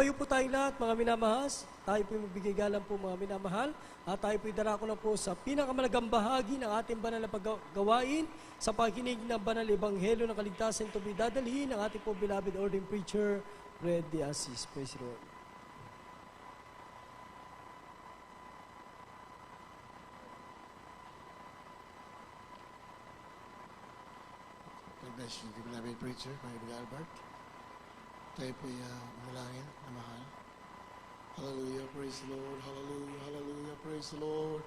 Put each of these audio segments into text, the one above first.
Tumayo po tayong lahat, mga minamahas. Tayo po magbigay galang po, mga minamahal. At tayo po darako na po sa pinakamalagang bahagi ng ating banal na paggawain sa pakikinig ng banal ebanghelyo ng kaligtasan ito dadalhin ng ating po beloved ordained preacher, Fred De Asis. Praise the Lord. God bless you, beloved preacher, my beloved Albert. Tayo po'y manalangin na mahal. Hallelujah, praise the Lord. Hallelujah, hallelujah, praise the Lord.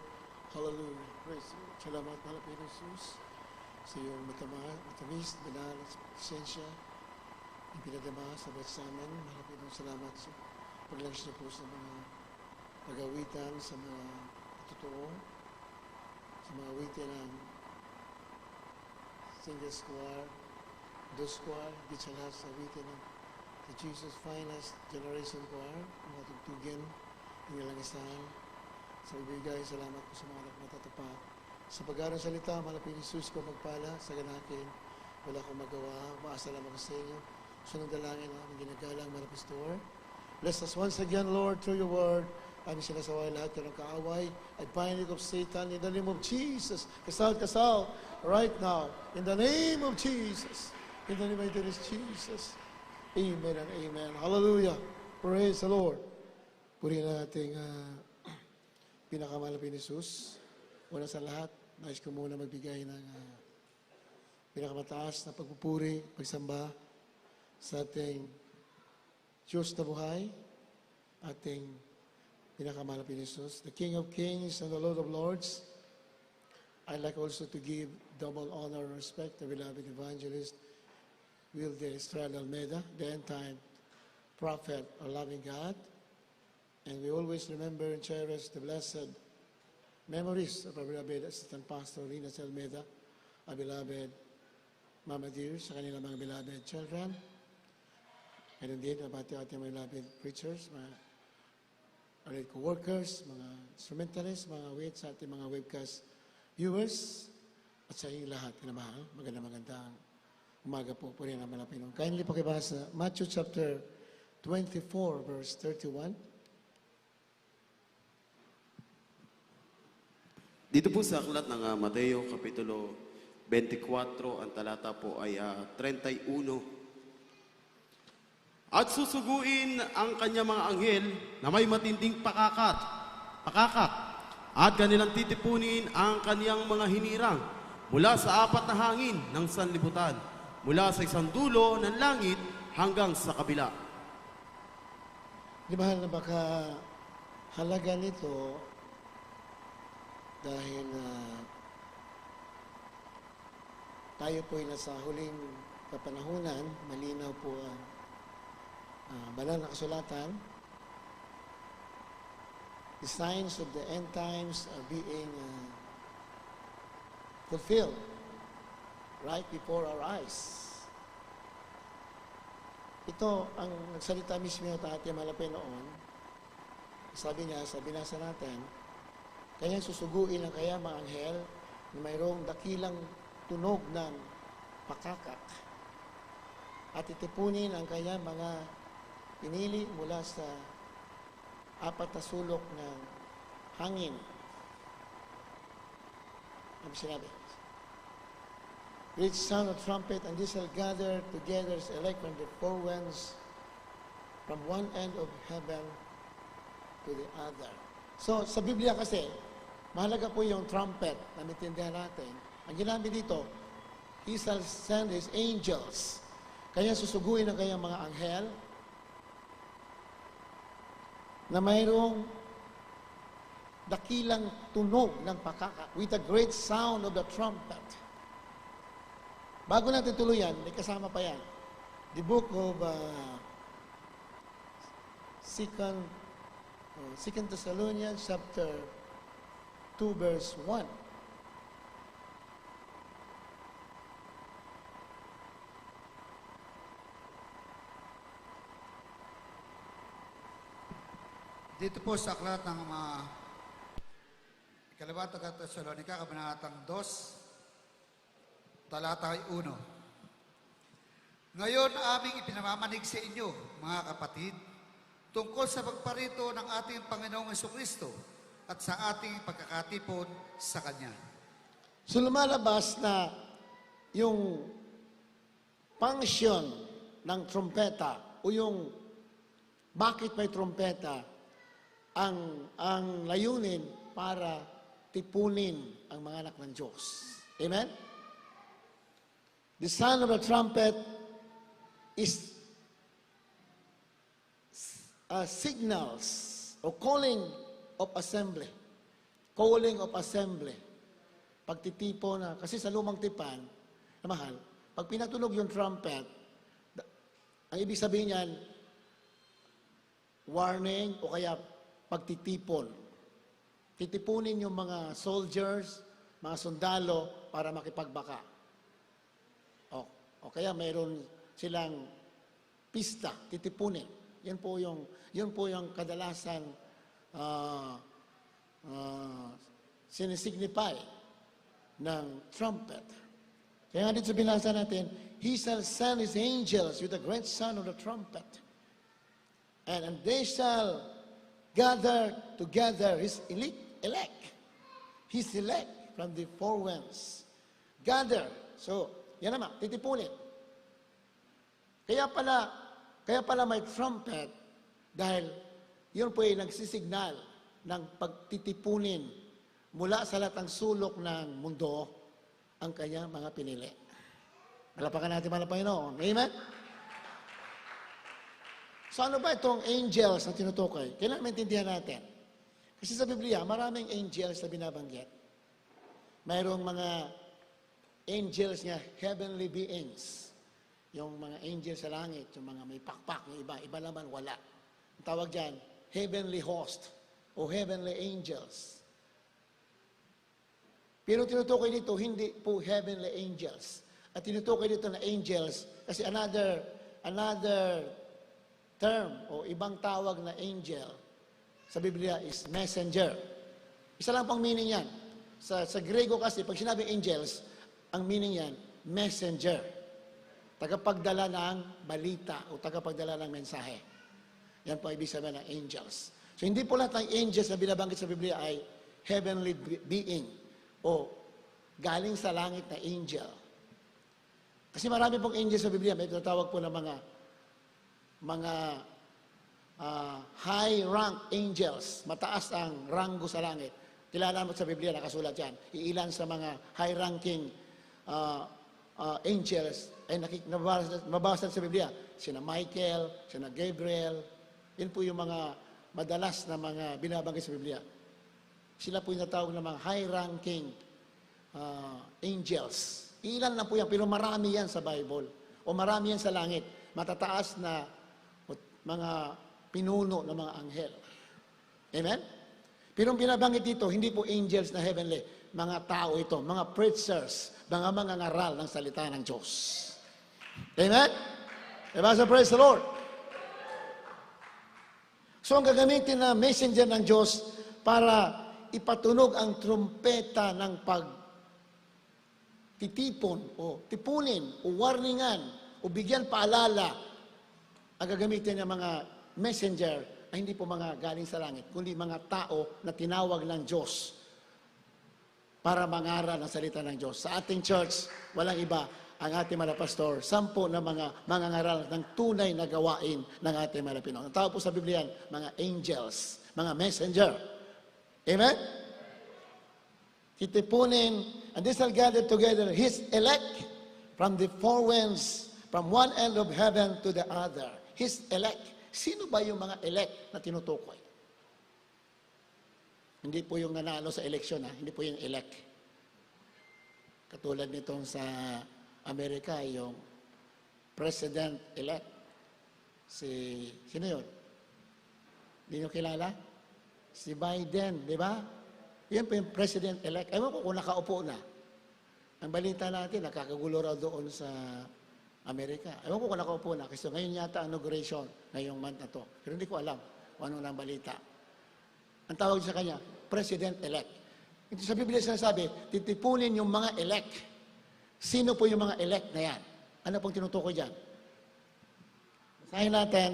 Hallelujah, praise the Lord. Salamat, mahal na Jesus, sa iyong matamis, banal at presensya, yung pinadama sa ba't sa amin. Mahal na salamat sa paglags niyo po sa mga pag-awitan, sa mga totoo, sa mga awitan ng single square, do square, di sa lahat sa awitan ng the Jesus Finest Generation Choir, mga tugtugin, ng ilang isahan. Sa ibigay, salamat po sa mga natatapat. Sa pag-aaral salita, malapit ni Jesus ko magpala sa ganakin. Wala akong magawa, maasa lamang ko sa inyo. Sunod dalangin ang ginagalang malapit Bless us once again, Lord, through your word. Aming sinasaway lahat ka ng kaaway. I bind it of Satan in the name of Jesus. Kasal, right now. In the name of Jesus. In the name of Jesus. Amen and amen. Hallelujah. Praise the Lord. Purihin natin pinakamalapit ni Jesus. Una sa lahat, nais ko muna magbigay ng pinakamataas na pagpupuri, pagsamba sa ating Diyos na buhay, ating pinakamalapit ni Jesus, the King of Kings and the Lord of Lords. I'd like also to give double honor and respect to beloved evangelist Wilde Estrada Almeida, the end-time prophet of loving God. And we always remember and cherish the blessed memories of our beloved Assistant Pastor Lina Almeida, our beloved Mama Dear, sa kanilang mga beloved children. And indeed, about ating mga beloved preachers, mga co-workers, mga instrumentalists, mga wait sa ating mga webcast viewers, at sa inyong lahat, kinamahal, magandang umaga po rin naman ang Pinoon. Kindly pakibasa Matthew chapter 24, verse 31. Dito po sa aklat ng Mateo, Kapitulo 24, ang talata po ay 31. At susuguin ang kanya mga anghel na may matinding pakakak, at kanilang titipunin ang kaniyang mga hinirang mula sa apat na hangin ng sanlibutan, mula sa isang dulo ng langit hanggang sa kabila. Di mahal na baka halaga nito dahil tayo po ay nasa huling kapanahunan, malinaw po ang banal na kasulatan. The signs of the end times are being fulfilled right before our eyes. Ito ang nagsalita mismo ng ating malapit noon. Sabi niya, sa binasa natin, kanyang susuguin ang kaya mga anghel na mayroong dakilang tunog ng pakakak at itipunin ang kanya mga pinili mula sa apat na sulok ng hangin. Ano sinabi? Great sound of trumpet, and this shall gather together as elect from the four winds, from one end of heaven to the other. So, sa Biblia kasi, mahalaga po yung trumpet na natindihan natin. Ang ginamit dito, He shall send His angels. Kaya susuguin ang kanyang mga anghel na mayroong dakilang tunog ng pakaka with a great sound of the trumpet. Bago natin tuluyan, may kasama pa yan. The book of 2 Thessalonians chapter 2 verse 1. Dito po sa aklat ng Ikalawang Tesalonica, Kabanatang 2, talata 1. Ngayon aming ipinamamanig sa inyo, mga kapatid, tungkol sa pagparito ng ating Panginoong Jesucristo at sa ating pagkakatipon sa Kanya. So lumalabas na yung function ng trompeta o yung bakit may trompeta ang layunin para tipunin ang mga anak ng Diyos. Amen? The sound of the trumpet is signals or calling of assembly. Calling of assembly. Pagtitipo na, kasi sa lumang tipan, na mahal, pag pinatunog yung trumpet, ang ibig sabihin niyan, warning o kaya pagtitipon. Titipunin yung mga soldiers, mga sundalo para makipagbaka. O kaya mayroon silang pista, titipunin. Yan po yung kadalasan sinisignify ng trumpet. Kaya nga dito sa binasa natin, He shall send His angels with the great sound of the trumpet. And they shall gather together His elect. His elect from the four winds. Gather. So, yan naman, titipunin. Kaya pala may trumpet dahil yun po ay nagsisignal ng pagtitipunin mula sa lahat ng sulok ng mundo ang kanyang mga pinili. Malapakan natin mga Panginoon. Amen? So ano ba itong angels na tinutukoy? Kailangan maintindihan natin. Kasi sa Biblia, maraming angels na binabanggit. Mayroong mga angels niya, heavenly beings. Yung mga angels sa langit, yung mga may pakpak, yung iba naman wala. Ang tawag dyan, heavenly host o heavenly angels. Pero tinutukoy dito, hindi po heavenly angels. At tinutukoy dito na angels kasi another term o ibang tawag na angel sa Biblia is messenger. Isa lang pang meaning yan. Sa Grego kasi, pag sinabing angels, ang meaning yan, messenger. Tagapagdala ng balita o tagapagdala ng mensahe. Yan po ibig sabihin ng angels. So hindi po lahat ng angels na binabanggit sa Biblia ay heavenly being o galing sa langit na angel. Kasi marami pong angels sa Biblia, may tinatawag po ng mga high rank angels, mataas ang ranggo sa langit. Kilala mo sa Biblia, nakasulat yan. Iilan sa mga high ranking angels ay mabasa sa Biblia. Sina Michael, sina Gabriel, yun po yung mga madalas na mga binabanggit sa Biblia. Sila po yung natawag ng mga high-ranking angels. Ilan lang po yan, pero marami yan sa Bible. O marami yan sa langit. Matataas na mga pinuno ng mga anghel. Amen? Pero ang binabanggit dito, hindi po angels na heavenly. Mga tao ito, mga preachers, mga mangangaral ng salita ng Diyos. Amen? Diba? So praise the Lord. So ang gagamitin na messenger ng Diyos para ipatunog ang trumpeta ng pagtitipon o tipunin o warningan o bigyan paalala, ang gagamitin ng mga messenger ay hindi po mga galing sa langit, kundi mga tao na tinawag ng Diyos para mangaral ng salita ng Diyos. Sa ating church, walang iba ang ating mga pastor, 10 na mga mangangaral ng tunay na gawain ng ating mga Pinoy. Ang tawag po sa Biblia, mga angels, mga messenger. Amen? Titipunin, and they shall gather together His elect from the four winds, from one end of heaven to the other. His elect. Sino ba yung mga elect na tinutukoy? Hindi po yung nanalo sa eleksyon, ha? Hindi po yung elect. Katulad nitong sa Amerika, yung president-elect. Sino yun? Hindi nyo kilala? Si Biden, di ba? Yan po yung president-elect. Ewan ko kung nakaupo na. Ang balita natin, nakakagulo raw doon sa Amerika. Ewan ko kung nakaupo na. Kasi ngayon yata inauguration, ngayong month na to. Pero hindi ko alam kung ano nang balita. Ang tawag sa kanya, president-elect. Ito sa Biblia sinasabi, titipunin yung mga elect. Sino po yung mga elect na yan? Ano pong tinutukoy dyan? Basahin natin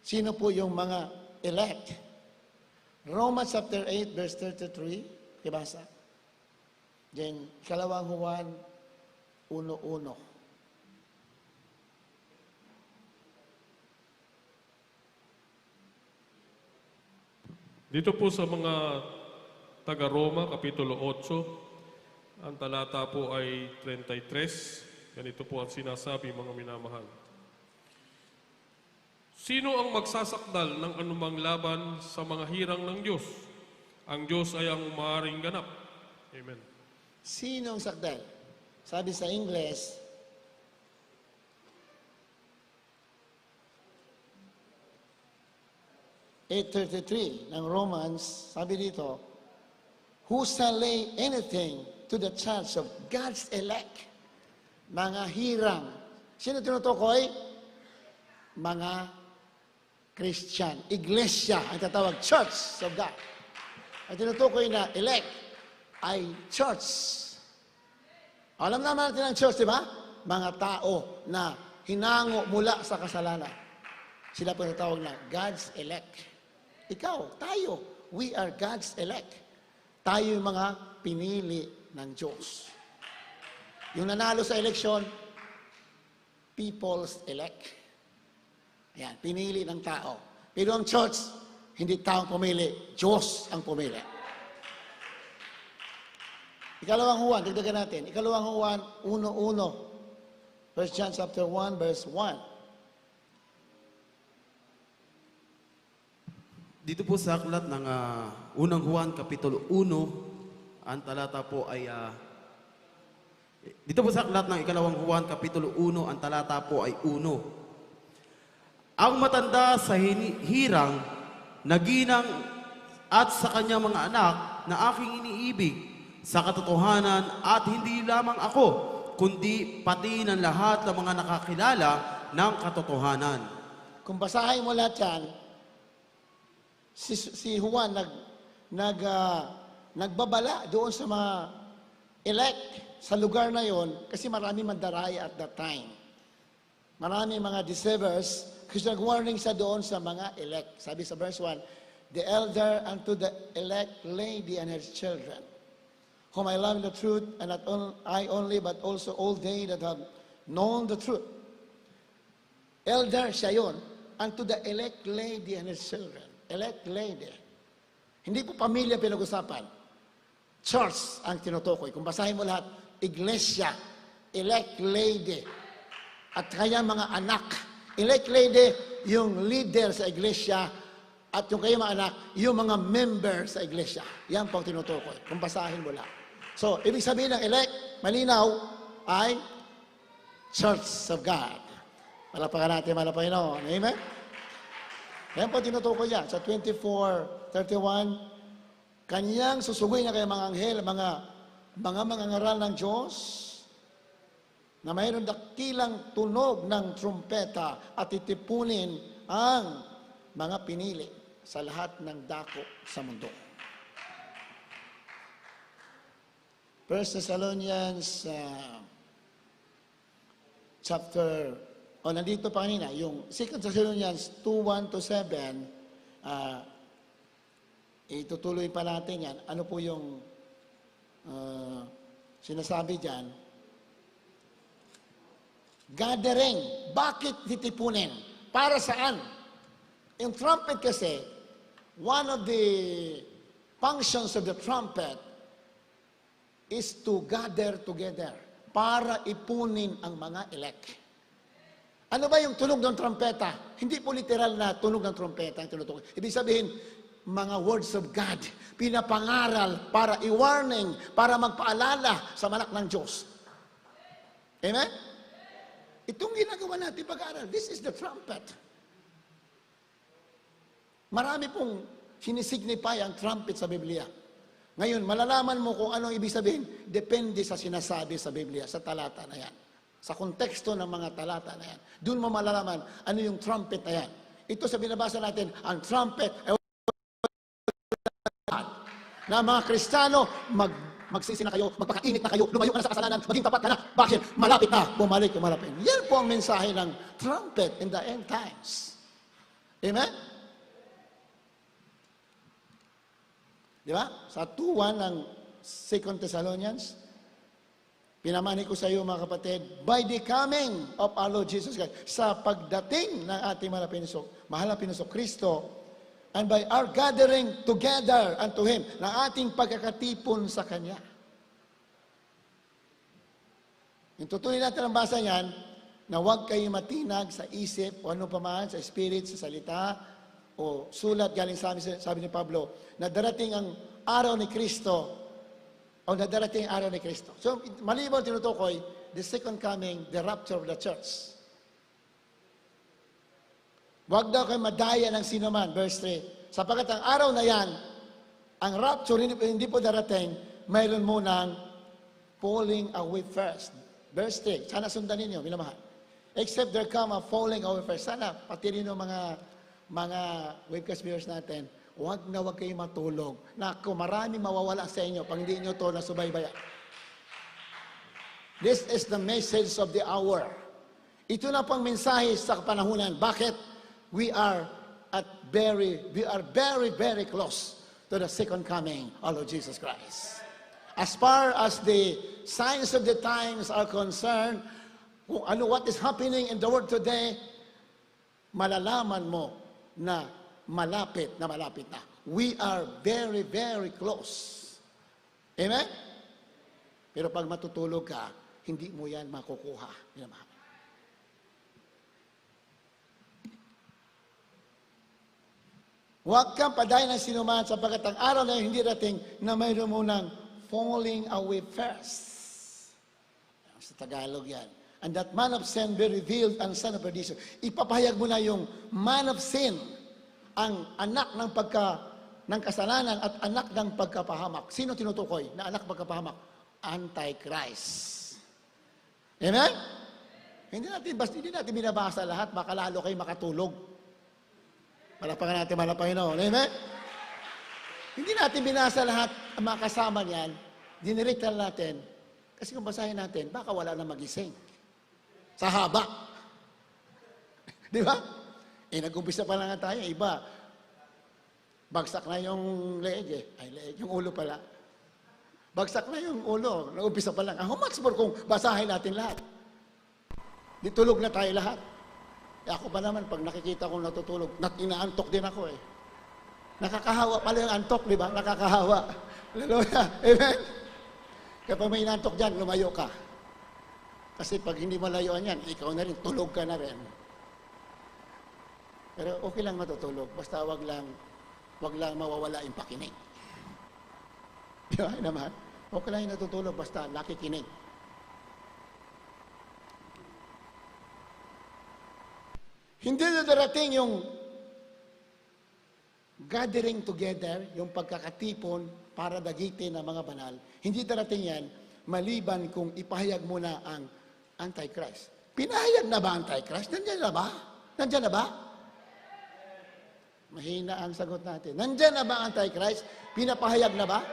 Sino po yung mga elect? Romans chapter 8, verse 33, kibasa. Then, ikalawang Juan 1:1. Dito po sa mga taga-Roma, Kapitulo 8, ang talata po ay 33. Ganito po ang sinasabi, mga minamahal. Sino ang magsasakdal ng anumang laban sa mga hirang ng Diyos? Ang Diyos ay ang maaaring ganap. Amen. Sino ang sakdal? Sabi sa English, (8:33) ng Romans, sabi dito, who shall lay anything to the charge of God's elect? Mga hirang. Sino tinutukoy? Mga Christian. Iglesia, ang tatawag, Church of God. Ang tinutukoy na elect ay church. Alam naman natin ang church, di ba? Mga tao na hinango mula sa kasalanan. Sila po natawag na God's elect. Ikaw, tayo, we are God's elect. Tayo yung mga pinili ng Diyos. Yung nanalo sa eleksyon, people's elect. Ayan, pinili ng tao. Pero ang church, hindi taong pumili, Diyos ang pumili. Ikalawang Juan, dagdagan natin. Ikalawang Juan 1:1. 1 John chapter 1, verse 1. Dito po sa aklat ng unang Juan, Kapitulo 1, ang talata po ay... dito po sa aklat ng ikalawang Juan, Kapitulo 1, ang talata po ay 1. Ang matanda sa hirang, naginang at sa kanyang mga anak na aking iniibig, sa katotohanan at hindi lamang ako, kundi pati ng lahat ng mga nakakilala ng katotohanan. Kung basahin mo lahat yan, si Juan nagbabala doon sa mga elect sa lugar na yon kasi marami mandaraya at that time. Marami mga deceivers kasi nag-warning siya doon sa mga elect. Sabi sa verse 1, the elder unto the elect lady and her children, whom I love in the truth, and not I only, but also all they that have known the truth. Elder siya yun, unto the elect lady and her children. Elect lady. Hindi po pamilya pinag-usapan. Church ang tinutukoy. Kung basahin mo lahat, iglesia, elect lady, at kaya mga anak. Elect lady, yung leader sa iglesia, at yung kaya mga anak, yung mga member sa iglesia. Yan po ang tinutukoy. Kung basahin mo lahat. So, ibig sabihin ng elect, malinaw, ay Church of God. Malapakan natin, malapakan Panginoon. Amen? Yan po tinutukoy yan. Sa 24:31, kanyang susugoy na kayo mga anghel, mga ngaral ng Diyos, na mayroon dakilang tunog ng trumpeta at titipunin ang mga pinili sa lahat ng dako sa mundo. 1 Thessalonians nandito pa kanina, yung 2 Thessalonians 2:1-7, itutuloy pa natin yan. Ano po yung sinasabi dyan? Gathering. Bakit titipunin? Para saan? Yung trumpet kasi, one of the functions of the trumpet is to gather together para ipunin ang mga elect. Ano ba yung tunog ng trompeta? Hindi po literal na tunog ng trompeta ang tinutukoy. Ibig sabihin, mga words of God, pinapangaral para i-warning, para magpaalala sa manak ng Diyos. Amen? Itong ginagawa natin pag-aaral, this is the trumpet. Marami pong sinisignify ang trumpet sa Biblia. Ngayon, malalaman mo kung anong ibig sabihin, depende sa sinasabi sa Biblia, sa talata na yan. Sa konteksto ng mga talata na yan. Doon mo malalaman ano yung trumpet na yan. Ito sa binabasa natin, ang trumpet na mga Kristiyano, magsisi na kayo, magpakainit na kayo, lumayo ka na sa kasalanan, maging tapat ka na. Bakit? Malapit na, bumalik, umalapit. Yan po ang mensahe ng trumpet in the end times. Amen? Di ba? Sa 2:1 ng 2 Thessalonians, pinamani ko sa iyo mga kapatid, by the coming of our Lord Jesus Christ, sa pagdating ng ating mahal na pinusok Kristo, and by our gathering together unto Him, na ating pagkakatipon sa Kanya. Yung tutuloy natin ang basa niyan, na huwag kayo matinag sa isip o ano paman, sa spirit, sa salita, o sulat galing sa amin, sabi ni Pablo, na darating ang araw ni Kristo, o na darating ang araw ni Kristo. So, malibang tinutukoy, the second coming, the rapture of the church. Huwag daw kayo madaya ng sinuman, verse 3. Sapagkat ang araw na yan, ang rapture, hindi po darating, mayroon munang falling away first. Verse 3, sana sundan ninyo, minamahal. Except there come a falling away first. Sana, pati rin yung mga webcast viewers natin, huwag na huwag kayo matulog. Naku, marami mawawala sa inyo pag hindi nyo ito nasubaybayan. This is the message of the hour. Ito na pang mensahe sa kapanahunan. Bakit? We are very, very close to the second coming of Lord Jesus Christ. As far as the signs of the times are concerned, kung ano what is happening in the world today, malalaman mo na malapit na. We are very, very close. Amen? Pero pag matutulog ka, hindi mo yan makukuha. Huwag kang padayon ng sinuman sapagkat ang araw na hindi dating na mayroon munang falling away first. Sa Tagalog yan. And that man of sin be revealed and son of perdition. Ipapahayag mo na yung man of sin, ang anak ng kasalanan at anak ng pagkapahamak. Sino tinutukoy na anak ng pagkapahamak? Antichrist. Amen? Hindi natin binabasa lahat, baka lalo kayo makatulog. Malapakan natin, Panginoon. Amen? Hindi natin binasa lahat ang mga kasama niyan, dinirekta natin, kasi kung basahin natin, baka wala na magising. Sa haba. Di ba? Nag-umpisa pa lang tayo, iba. Bagsak na yung leeg yung ulo pala. Bagsak na yung ulo, nag-umpisa pa lang. How much more kung basahin natin lahat? Di tulog na tayo lahat. Ako pa naman, pag nakikita kong natutulog, inaantok din ako eh. Nakakahawa pala yung antok, di ba? Nakakahawa. Hallelujah. Amen? Kapag may inaantok dyan, lumayo ka. Kasi pag hindi malayuan yan, ikaw na rin, tulog ka na rin. Pero okay lang matutulog, basta wag lang mawawala yung pakinig. Di ba naman? Okay lang yung natutulog, basta nakikinig. Hindi na darating yung gathering together, yung pagkakatipon para dagitin ng mga banal. Hindi darating yan, maliban kung ipahayag mo na ang Antichrist. Pinahayag na ba Antichrist? Nandiyan na ba? Nandiyan na ba? Mahina ang sagot natin. Nandiyan na ba ang Antichrist? Pinapahayag na ba?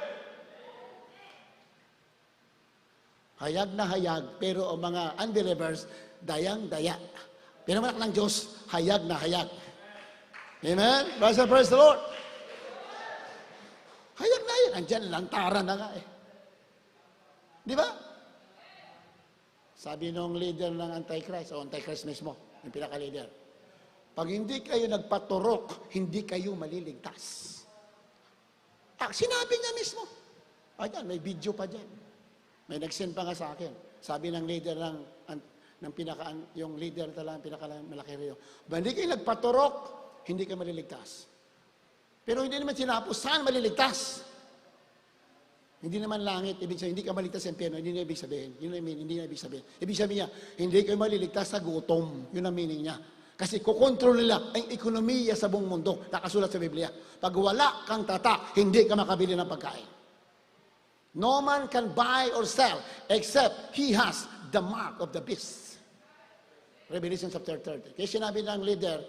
Hayag na hayag, pero ang mga unbelievers, dayang-daya. Pero manak ng Diyos, hayag na hayag. Amen? Praise the Lord. Hayag na yan. Andiyan, lantaran na nga eh. Di ba? Sabi nung leader ng Antichrist, o Antichrist mismo, yung pinaka-leader, pag hindi kayo nagpaturok, hindi kayo maliligtas. Sinabi niya mismo. Ayan, may video pa dyan. May nag-send pa nga sa akin. Sabi ng leader yung leader talagang pinaka-malaki rin. Hindi kayo nagpaturok, hindi kayo maliligtas. Pero hindi naman sinapos, saan maliligtas? Hindi naman langit, ibig sabihin, hindi ka maligtas sa impyerno, hindi na ibig sabihin. Hindi na ibig sabihin. Ibig sabihin niya, hindi kayo maliligtas sa gutom. Yun ang meaning niya. Kasi kukontrol nila ang ekonomiya sa buong mundo, nakasulat sa Biblia. Pag wala kang tatak, hindi ka makabili ng pagkain. No man can buy or sell except he has the mark of the beast. Revelation chapter 30. Kaya sinabi ng leader,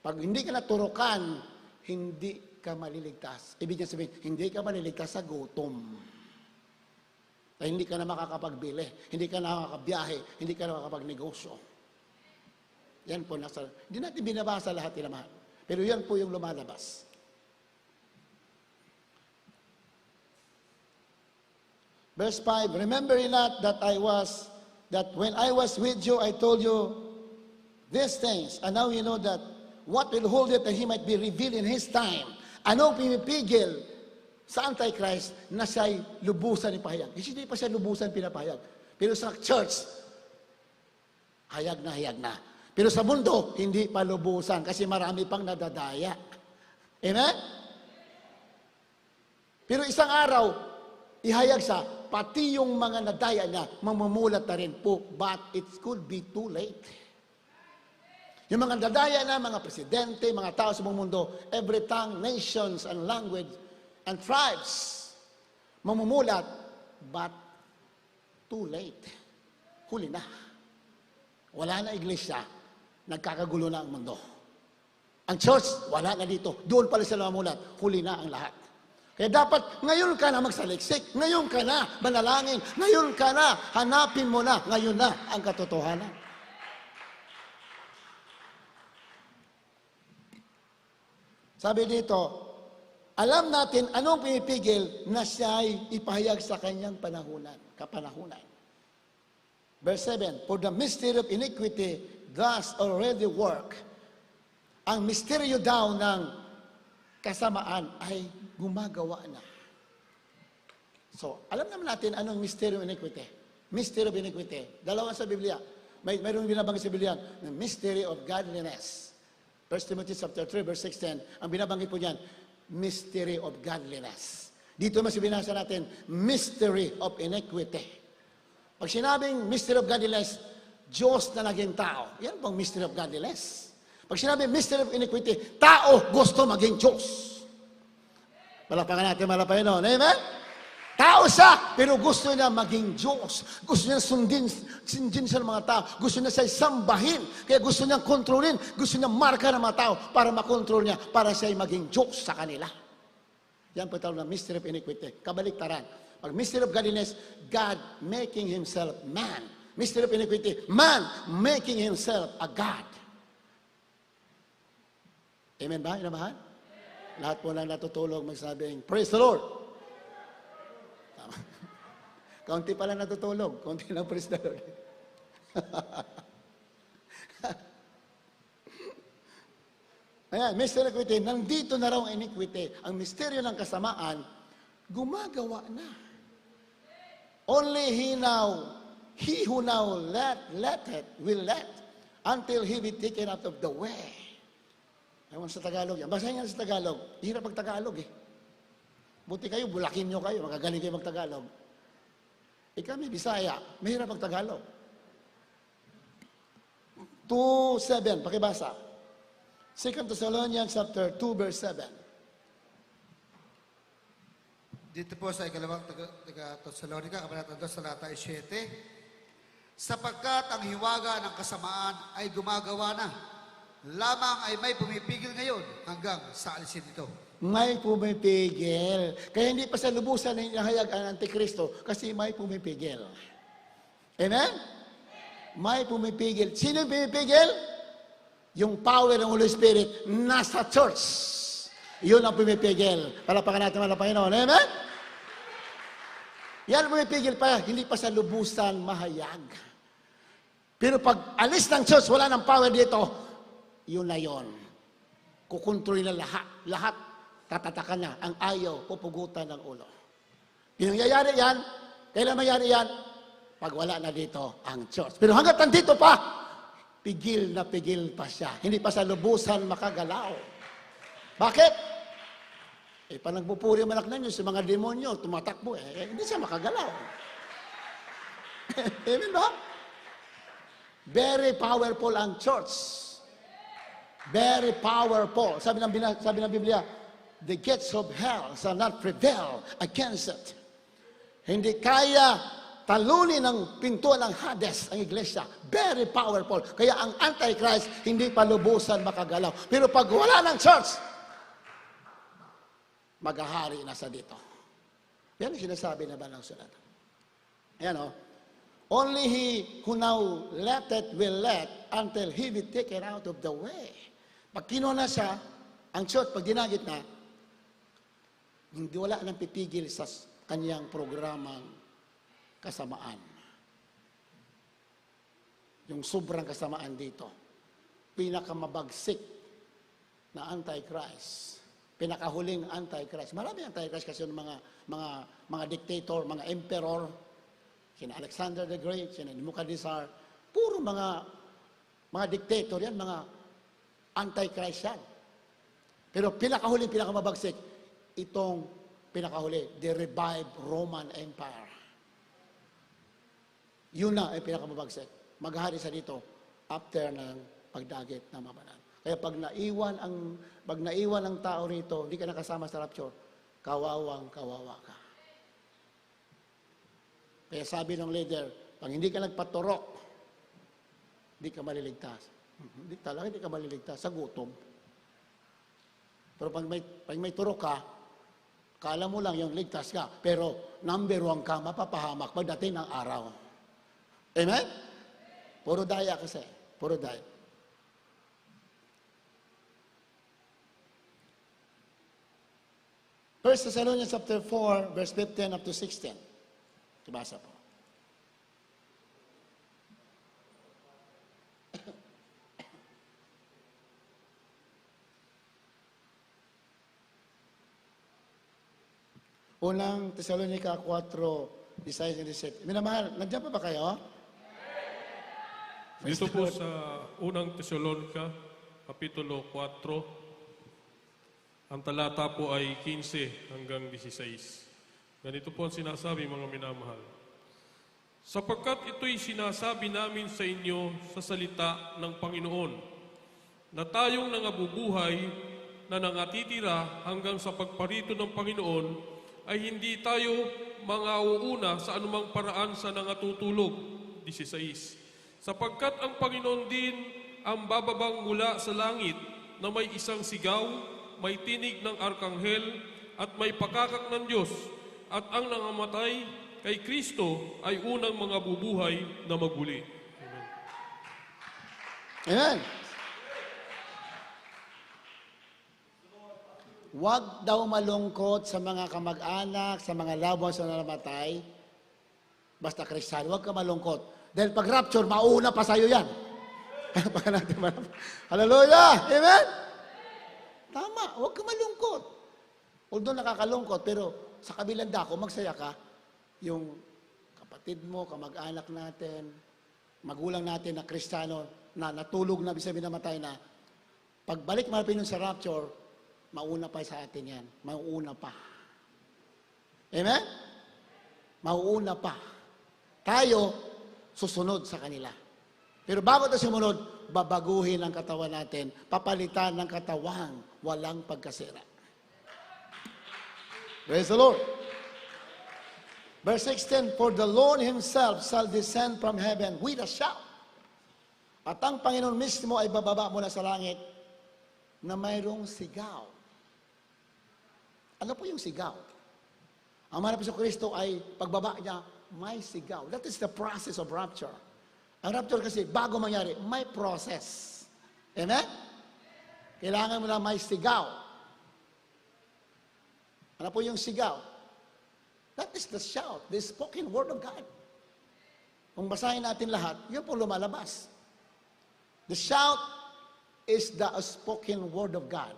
pag hindi ka naturukan, hindi ka maliligtas. Ibig sabihin, hindi ka maliligtas sa gutom. Kaya hindi ka na makakapagbili, hindi ka na makakabiyahe, hindi ka na makakapagnegosyo. Yan po, hindi natin binabasa lahat, mahal. Pero yan po yung lumalabas. Verse 5, remember ye not that when I was with you, I told you these things, and now you know that what will hold it that He might be revealed in His time. Anong pumipigil sa Antichrist na siya'y lubusan ipahayag? Hindi pa siya lubusan pinapahayag. Pero sa church, hayag na. Pero sa mundo, hindi pa lubusan kasi marami pang nadadaya. Amen? Pero isang araw, ihayag sa pati yung mga nadaya niya, mamumulat na rin po. But it could be too late. Yung mga nadaya na, mga presidente, mga tao sa buong mundo, every tongue, nations, and language, and tribes, mamumulat, but too late. Huli na. Wala na iglesia, nagkakagulo na ang mundo. Ang church, wala na dito. Doon pala sila mamulat, huli na ang lahat. Kaya dapat, ngayon ka na magsaliksik, ngayon ka na manalangin, ngayon ka na, hanapin mo na, ngayon na ang katotohanan. Sabi dito, alam natin anong pinipigil na siya'y ipahayag sa kanyang kapanahunan. Verse 7, for the mystery of iniquity does already work. Ang misteryo daw ng kasamaan ay gumagawa na. So, alam naman natin anong mystery of iniquity. Mystery of iniquity. Dalawa sa Biblia. Mayroong binabanggit sa Biblia, the mystery of godliness. 1 Timothy chapter 3, verse 16, ang binabanggit po niyan, mystery of godliness. Dito mas binasa natin, mystery of iniquity. Pag sinabing mystery of godliness, Diyos na naging tao. Yan pong mystery of godliness. Pag sinabing mystery of iniquity, tao gusto maging Diyos. Malapakan natin, malapakan noon. Amen? Tao siya, pero gusto niya maging Diyos. Gusto niya sundin sa mga tao. Gusto niya siya sambahin. Kaya gusto niya kontrolin. Gusto niya marka ng mga tao para makontrol niya, para siya maging Diyos sa kanila. Yan po tawag na mystery of iniquity. Kabaliktaran. Pag mystery of godliness, God making Himself man. Mystery of iniquity, man making himself a God. Amen ba? Inamahan? Lahat po lang natutulog magsabing, praise the Lord. Kaunti pa lang natutulog. Kaunti lang praise the Lord. Ayan, mystery iniquity. Nandito na raw ang iniquity. Ang misteryo ng kasamaan, gumagawa na. Only he who now let it, will let, until he be taken out of the way. Ewan sa Tagalog yan. Basahin nga sa Tagalog. Hirap mag-Tagalog eh. Buti kayo, bulakin nyo kayo. Magagaling kayo mag-Tagalog. Kami, Bisaya, mahirap mag-Tagalog. 2:7, pakibasa. 2 Thessalonians chapter 2, verse 7. Dito po sa ikalawang Thessalonica, kabanata 2, talata 7. Sapagkat ang hiwaga ng kasamaan ay gumagawa na, lamang ay may pumipigil ngayon hanggang sa alisin ito. May pumipigil. Kaya hindi pa sa lubusan na inahayag ang Antikristo kasi may pumipigil. Amen? May pumipigil. Sino yung pumipigil? Yung power ng Holy Spirit nasa church. Yun ang pumipigil. Palapakan natin mga Panginoon. Amen? Yan pumipigil pa, hindi pa sa lubusan mahayag. Pero pag alis ng church, wala ng power dito, yun na yun. Kukontrolin na lahat. Tatatakan na ang ayaw, pupugutan ng ulo. Pinangyayari yan, kailan mayari yan? Pag wala na dito ang church. Pero hanggat nandito pa, pigil na pigil pa siya. Hindi pa sa lubusan makagalaw. Bakit? Pa nagpupuri ang anak ninyo sa mga demonyo, tumatakbo hindi siya makagalaw. Amen ba? Very powerful ang church. Very powerful. Sabi ng Biblia, the gates of hell shall not prevail against it. Hindi kaya talunin ng pintuan ng Hades ang iglesia. Very powerful. Kaya ang Antichrist hindi pa lubusan makagalaw. Pero pag wala ng church, maghahari na sa dito. Yan ang sinasabi na ba ng sulat. Ayan o. Only he who now let it will let until he be taken out of the way. Pag kinuha na siya, Ang church, pag dinagit na, hindi wala nang pipigil sa kanyang programang kasamaan. Yung sobrang kasamaan dito. Pinakamabagsik na Antichrist. Pinakahuling Antichrist. Marami Antichrist kasi yung mga dictator, mga emperor, sina Alexander the Great, sina Nebuchadnezzar, puro mga dictator yan, mga Antichrist yan. Pero pinakahuling, pinakamabagsik, itong pinakahuli, the revived Roman Empire. Yun na ay pinakamabagsik. Maghari sa dito after ng pagdagit ng mabanan. Kaya pag naiwan ang tao rito, hindi ka nakasama sa rapture, kawawa ka. Kaya sabi ng leader, pag hindi ka nagpaturok, hindi ka maliligtas. Hindi ka maliligtas sa gutom. Pero pag may turok ka, kala mo lang yung ligtas ka, pero number 1 ka, mapapahamak pagdating ng araw. Amen? Puro daya kasi. Puro daya. First Thessalonians chapter 4, verse 15 up to 16. Tubasa po. Unang Thessalonica 4, 16 and 17. Minamahal, nandiyan pa ba kayo? Dito po sa unang Tesalonica, Kapitulo 4, ang talata po ay 15 hanggang 16. Ganito po ang sinasabi, mga minamahal. Sapagkat ito'y sinasabi namin sa inyo sa salita ng Panginoon, na tayong nangabubuhay na nangatitira hanggang sa pagparito ng Panginoon, ay hindi tayo mangauuna sa anumang paraan sa nangatutulog. 16. Sapagkat ang Panginoon din ang bababang mula sa langit na may isang sigaw, may tinig ng arkanghel, at may pakakak ng Diyos, at ang nangamatay kay Kristo ay unang mga bubuhay na maguli. Amen. Huwag daw malungkot sa mga kamag-anak, sa mga labang sa namatay. Basta Kristiyan, huwag ka malungkot. Dahil pag rapture, mauna pa sa'yo yan. Hallelujah! Amen? Tama, huwag ka malungkot. Although nakakalungkot, pero sa kabilang dako, magsaya ka. Yung kapatid mo, kamag-anak natin, magulang natin na Kristiyano, na natulog na, bisa namatay na, pagbalik malapit nun sa rapture, mauna pa sa atin yan. Mauuna pa. Amen? Mauuna pa. Tayo, susunod sa kanila. Pero bago tayo sumunod, babaguhin ang katawan natin, papalitan ng katawang walang pagkasira. Praise the Lord. Verse 16, For the Lord Himself shall descend from heaven with a shout. At ang Panginoon mismo ay bababa mula sa langit na mayroong sigaw. Ano po yung sigaw? Ang manapos sa Kristo ay pagbaba niya, may sigaw. That is the process of rapture. Ang rapture kasi, bago mangyari, may process. Amen? Kailangan mo na may sigaw. Ano po yung sigaw? That is the shout, the spoken word of God. Kung basahin natin lahat, yun po lumalabas. The shout is the spoken word of God.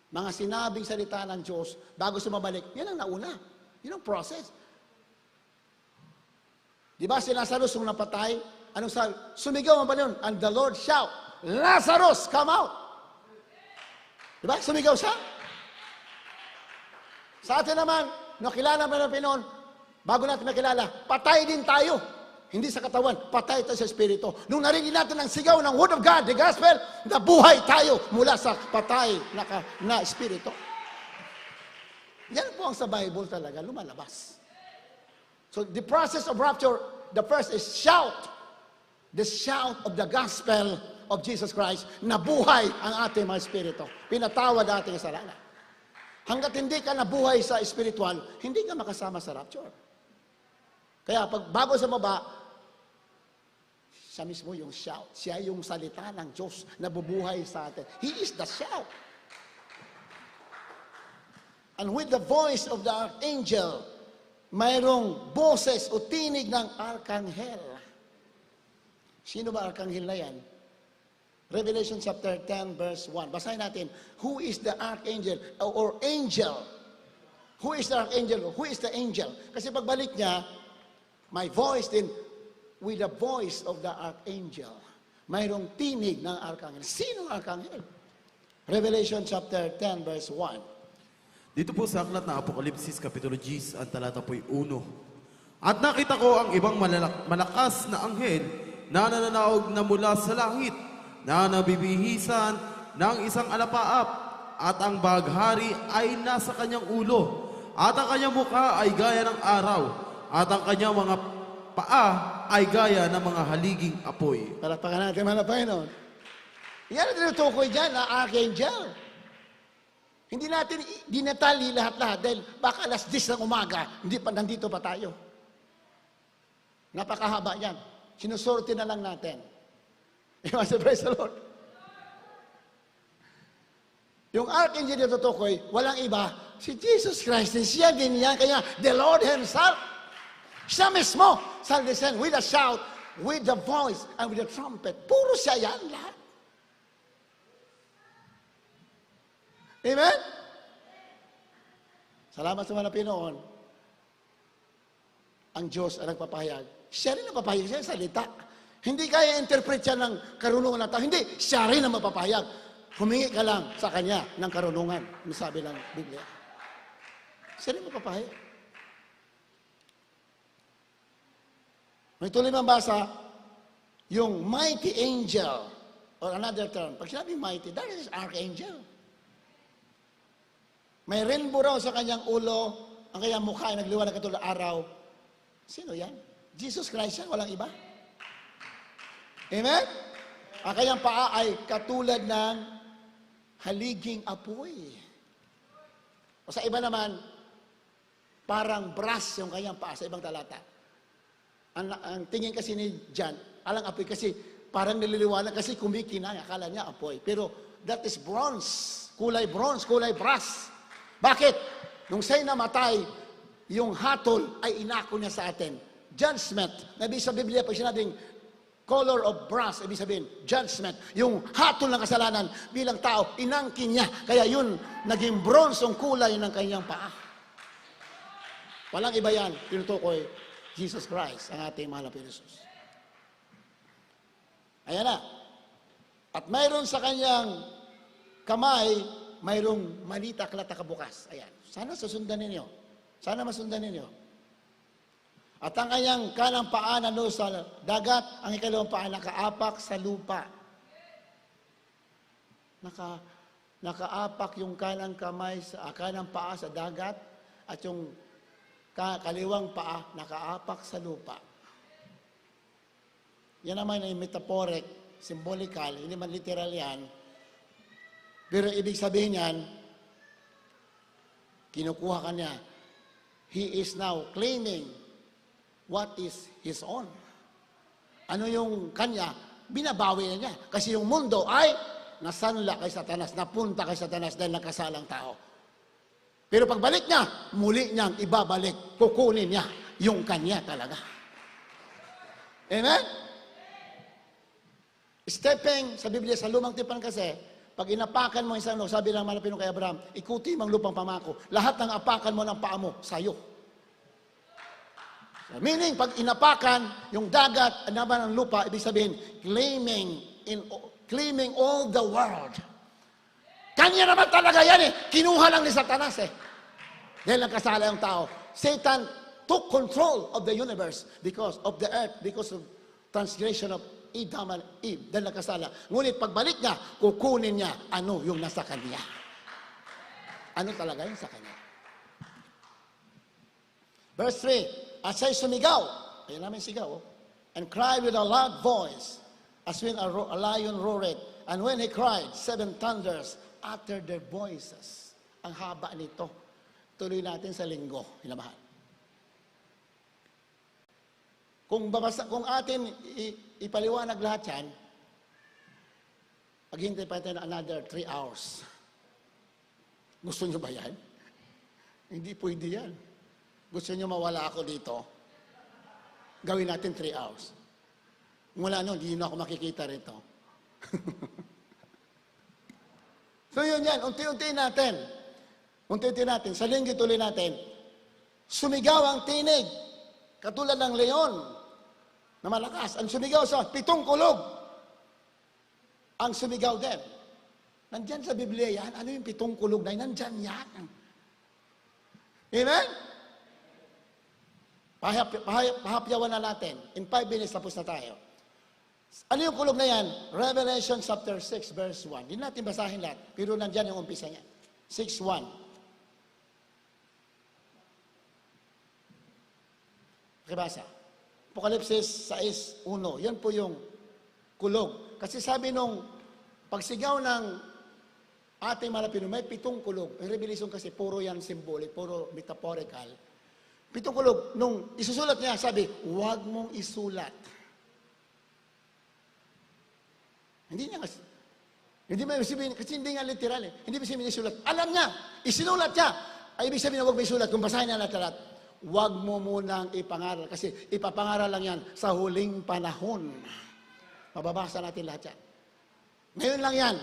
Mga sinabing salita ng Diyos, bago sumabalik, yan ang nauna. Yun ang process. Di ba si Lazarus nung napatay, anong sabi? Sumigaw ang Panginoon, and the Lord shout, Lazarus, come out! Di ba? Sumigaw siya. Sa atin naman, nakilala mo ng Panginoon, bago natin makilala, patay din tayo. Hindi sa katawan, patay tayo sa Espiritu. Nung narinig natin ang sigaw ng Word of God, the Gospel, nabuhay tayo mula sa patay na Espiritu. Yan po ang sa Bible talaga, lumalabas. So the process of rapture, the first is shout. The shout of the Gospel of Jesus Christ, nabuhay ang ating mga Espiritu. Pinatawad ating kasalanan. Hanggat hindi ka nabuhay sa spiritual, hindi ka makasama sa rapture. Kaya pag bago sa baba, siya mismo yung shout. Siya yung salita ng Diyos na bubuhay sa atin. He is the shout. And with the voice of the archangel, mayroong boses o tinig ng arkanghel. Sino ba arkanghel na yan? Revelation chapter 10 verse 1. Basahin natin, who is the archangel or angel? Who is the archangel? Who is the angel? Kasi pagbalik niya, my voice din, with the voice of the archangel. Mayroong tinig ng arkanghel. Sino ang arkanghel? Revelation chapter 10 verse 1. Dito po sa aklat na Apokalipsis, Kapitulo 10, ang talata po'y 1. At nakita ko ang ibang malakas na anghel na nananaog na mula sa langit, na nabibihisan ng isang alapaap, at ang baghari ay nasa kanyang ulo, at ang kanyang mukha ay gaya ng araw, at ang kanyang mga paa ay gaya ng mga haliging apoy. Palakpakan natin, mga Panginoon. Yan ang tinutukoy dyan, na archangel. Hindi natin dinatali lahat-lahat dahil baka alas 10 ng umaga, hindi pa nandito pa tayo. Napakahaba yan. Sinusorte na lang natin. Praise the Lord. Yung archangel na tutukoy, walang iba, si Jesus Christ, siya din yan. Kaya the Lord Himself, siya mismo, shall descend with a shout, with the voice, and with the trumpet. Puro siya yan lahat. Amen? Salamat sa mga Pinoon. Ang Diyos ang nagpapahayag. Siya rin ang papahayag, siya ang salita. Hindi kaya interpret siya ng karunungan ng tao. Hindi, siya rin ang mapapahayag. Humingi ka lang sa Kanya ng karunungan. Ano sabi ng Biblia? Siya rin mapapahayag. May tuloy mabasa, yung mighty angel, or another term. Pag sinabi mighty, that is archangel. May rainbow raw sa kanyang ulo, ang kanyang mukha ay nagliwanag katulad ng araw. Sino yan? Jesus Christ yan, walang iba. Amen? Ang kanyang paa ay katulad ng haliging apoy. O sa iba naman, parang brass yung kanyang paa sa ibang talata. Ang tingin kasi ni John, alang apoy kasi parang nililiwanag kasi kumikinang, akala niya apoy. Pero that is bronze, kulay brass. Bakit? Nung siya'y namatay, yung hatol ay inako niya sa atin. Judgment. Nabi sa Biblia, pag sinabing color of brass, ibig sabihin, judgment. Yung hatol ng kasalanan bilang tao, inangkin niya. Kaya yun, naging bronze ang kulay ng kanyang paa. Walang iba yan, tinutukoy Jesus Christ, ang ating mahal na Panginoon. Ayan na. At mayroon sa kanyang kamay, mayroong maliit aklat na kabukas. Ayan. Sana susundan ninyo. Sana masundan ninyo. At ang kanyang kanang paa na sa dagat, ang ikalawang paa nakaapak sa lupa. Nakaapak yung kanang kamay, kanang paa sa dagat, at yung kaliwang paa nakaapak sa lupa. Yan naman ay metaphoric, symbolical, hindi man literal yan. Pero ibig sabihin yan, kinukuha ka niya. He is now claiming what is his own. Ano yung kanya? Binabawi na niya. Kasi yung mundo ay nasanla kay Satanas, napunta kay Satanas dahil nagkasalang tao. Pero pagbalik niya, muli niyang ibabalik, kukunin niya yung kanya talaga. Amen? Stepping sa Biblia, sa lumang tipan kasi, pag inapakan mo isang sabi ng malapino kay Abraham, ikuti mang lupang pamako. Lahat ng apakan mo ng paa mo, sayo. So, meaning, pag inapakan, yung dagat, naman ng lupa, ibig sabihin, claiming all the world. Kanya naman talaga yan eh. Kinuha lang ni Satanas eh. Dahil nagkasala yung tao. Satan took control of the universe because of the earth, because of transgression of Adam and Eve, dahil nagkasala. Ngunit pagbalik niya, kukunin niya ano yung nasa kanya. Ano talaga yung sa kanya. Verse 3, at siya'y sumigaw, ayan namin sigaw, and cried with a loud voice, as when a lion roared, and when he cried, 7 thunders uttered their voices. Ang haba nito. Tuloy natin sa linggo, hinamahal. Kung atin ipaliwanag lahat yan, paghintay pa tayo another 3 hours. Gusto nyo ba yan? Hindi pwede yan. Gusto nyo mawala ako dito? Gawin natin 3 hours. Mula noon, hindi na ako makikita rito. So yun yan, unti-unti natin. Unti-unti natin, sa linggo tuloy natin, sumigaw ang tinig, katulad ng leon na malakas. Ang sumigaw sa 7 kulog. Ang sumigaw din. Nandyan sa Biblia yan. Ano yung 7 kulog na yun? Nandyan yan. Amen? Pahapyawan na natin. In 5 minutes, tapos na tayo. Ano yung kulog na yan? Revelation chapter 6, verse 1. Hindi natin basahin lahat, pero nandyan yung umpisa niya. 6:1. Pakibasa. Apokalipsis 6:1. Yan po yung kulog. Kasi sabi nung pagsigaw ng ating mga Pinoy, may 7 kulog. Ang Revelation kasi puro yan symbolic, puro metaphorical. 7 kulog. Nung isusulat niya, sabi, huwag mong isulat. Hindi niya kasi, hindi mo sabihin, kasi hindi nga literal eh. Hindi mo sabihin isulat. Alam niya, isinulat niya. Ay ibig sabihin na huwag mo isulat. Kung basahin niya lahat, huwag mo munang ipangaral. Kasi ipapangaral lang yan sa huling panahon. Mababasa natin lahat yan. Ngayon lang yan,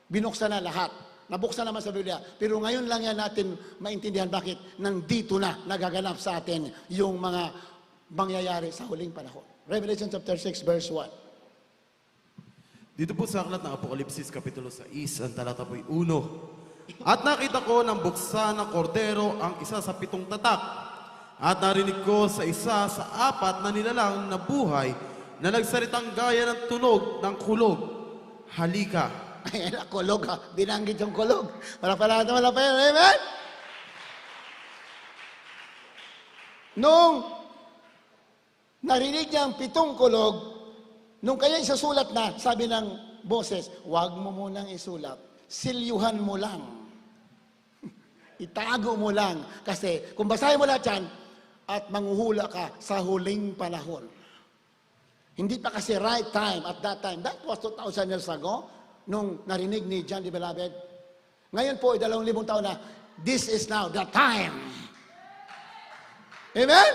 binuksan na lahat. Nabuksan naman sa Biblia. Pero ngayon lang yan natin maintindihan bakit nandito na nagaganap sa atin yung mga mangyayari sa huling panahon. Revelation chapter 6, verse 1. Dito po sa aklat ng Apokalipsis, Kapitulo 6, ang talata po'y 1. At nakita ko ng buksan ng kordero ang isa sa 7 tatak. At narinig ko sa isa sa 4 na nilalang na buhay na nagsalitang gaya ng tunog ng kulog. Halika. Ayan, kulog ha. Binanggit yung kulog. Wala pa. Amen? Nung narinig niya ang 7 kulog, nung kaya isasulat na, sabi ng boses, huwag mo munang isulat. Silyuhan mo lang. Itago mo lang. Kasi kung basahin mo lahat yan, at manghuhula ka sa huling panahon. Hindi pa kasi right time at that time. That was 2,000 years ago, nung narinig ni John the Beloved. Ngayon po, 2,000 taon na, this is now the time. Amen?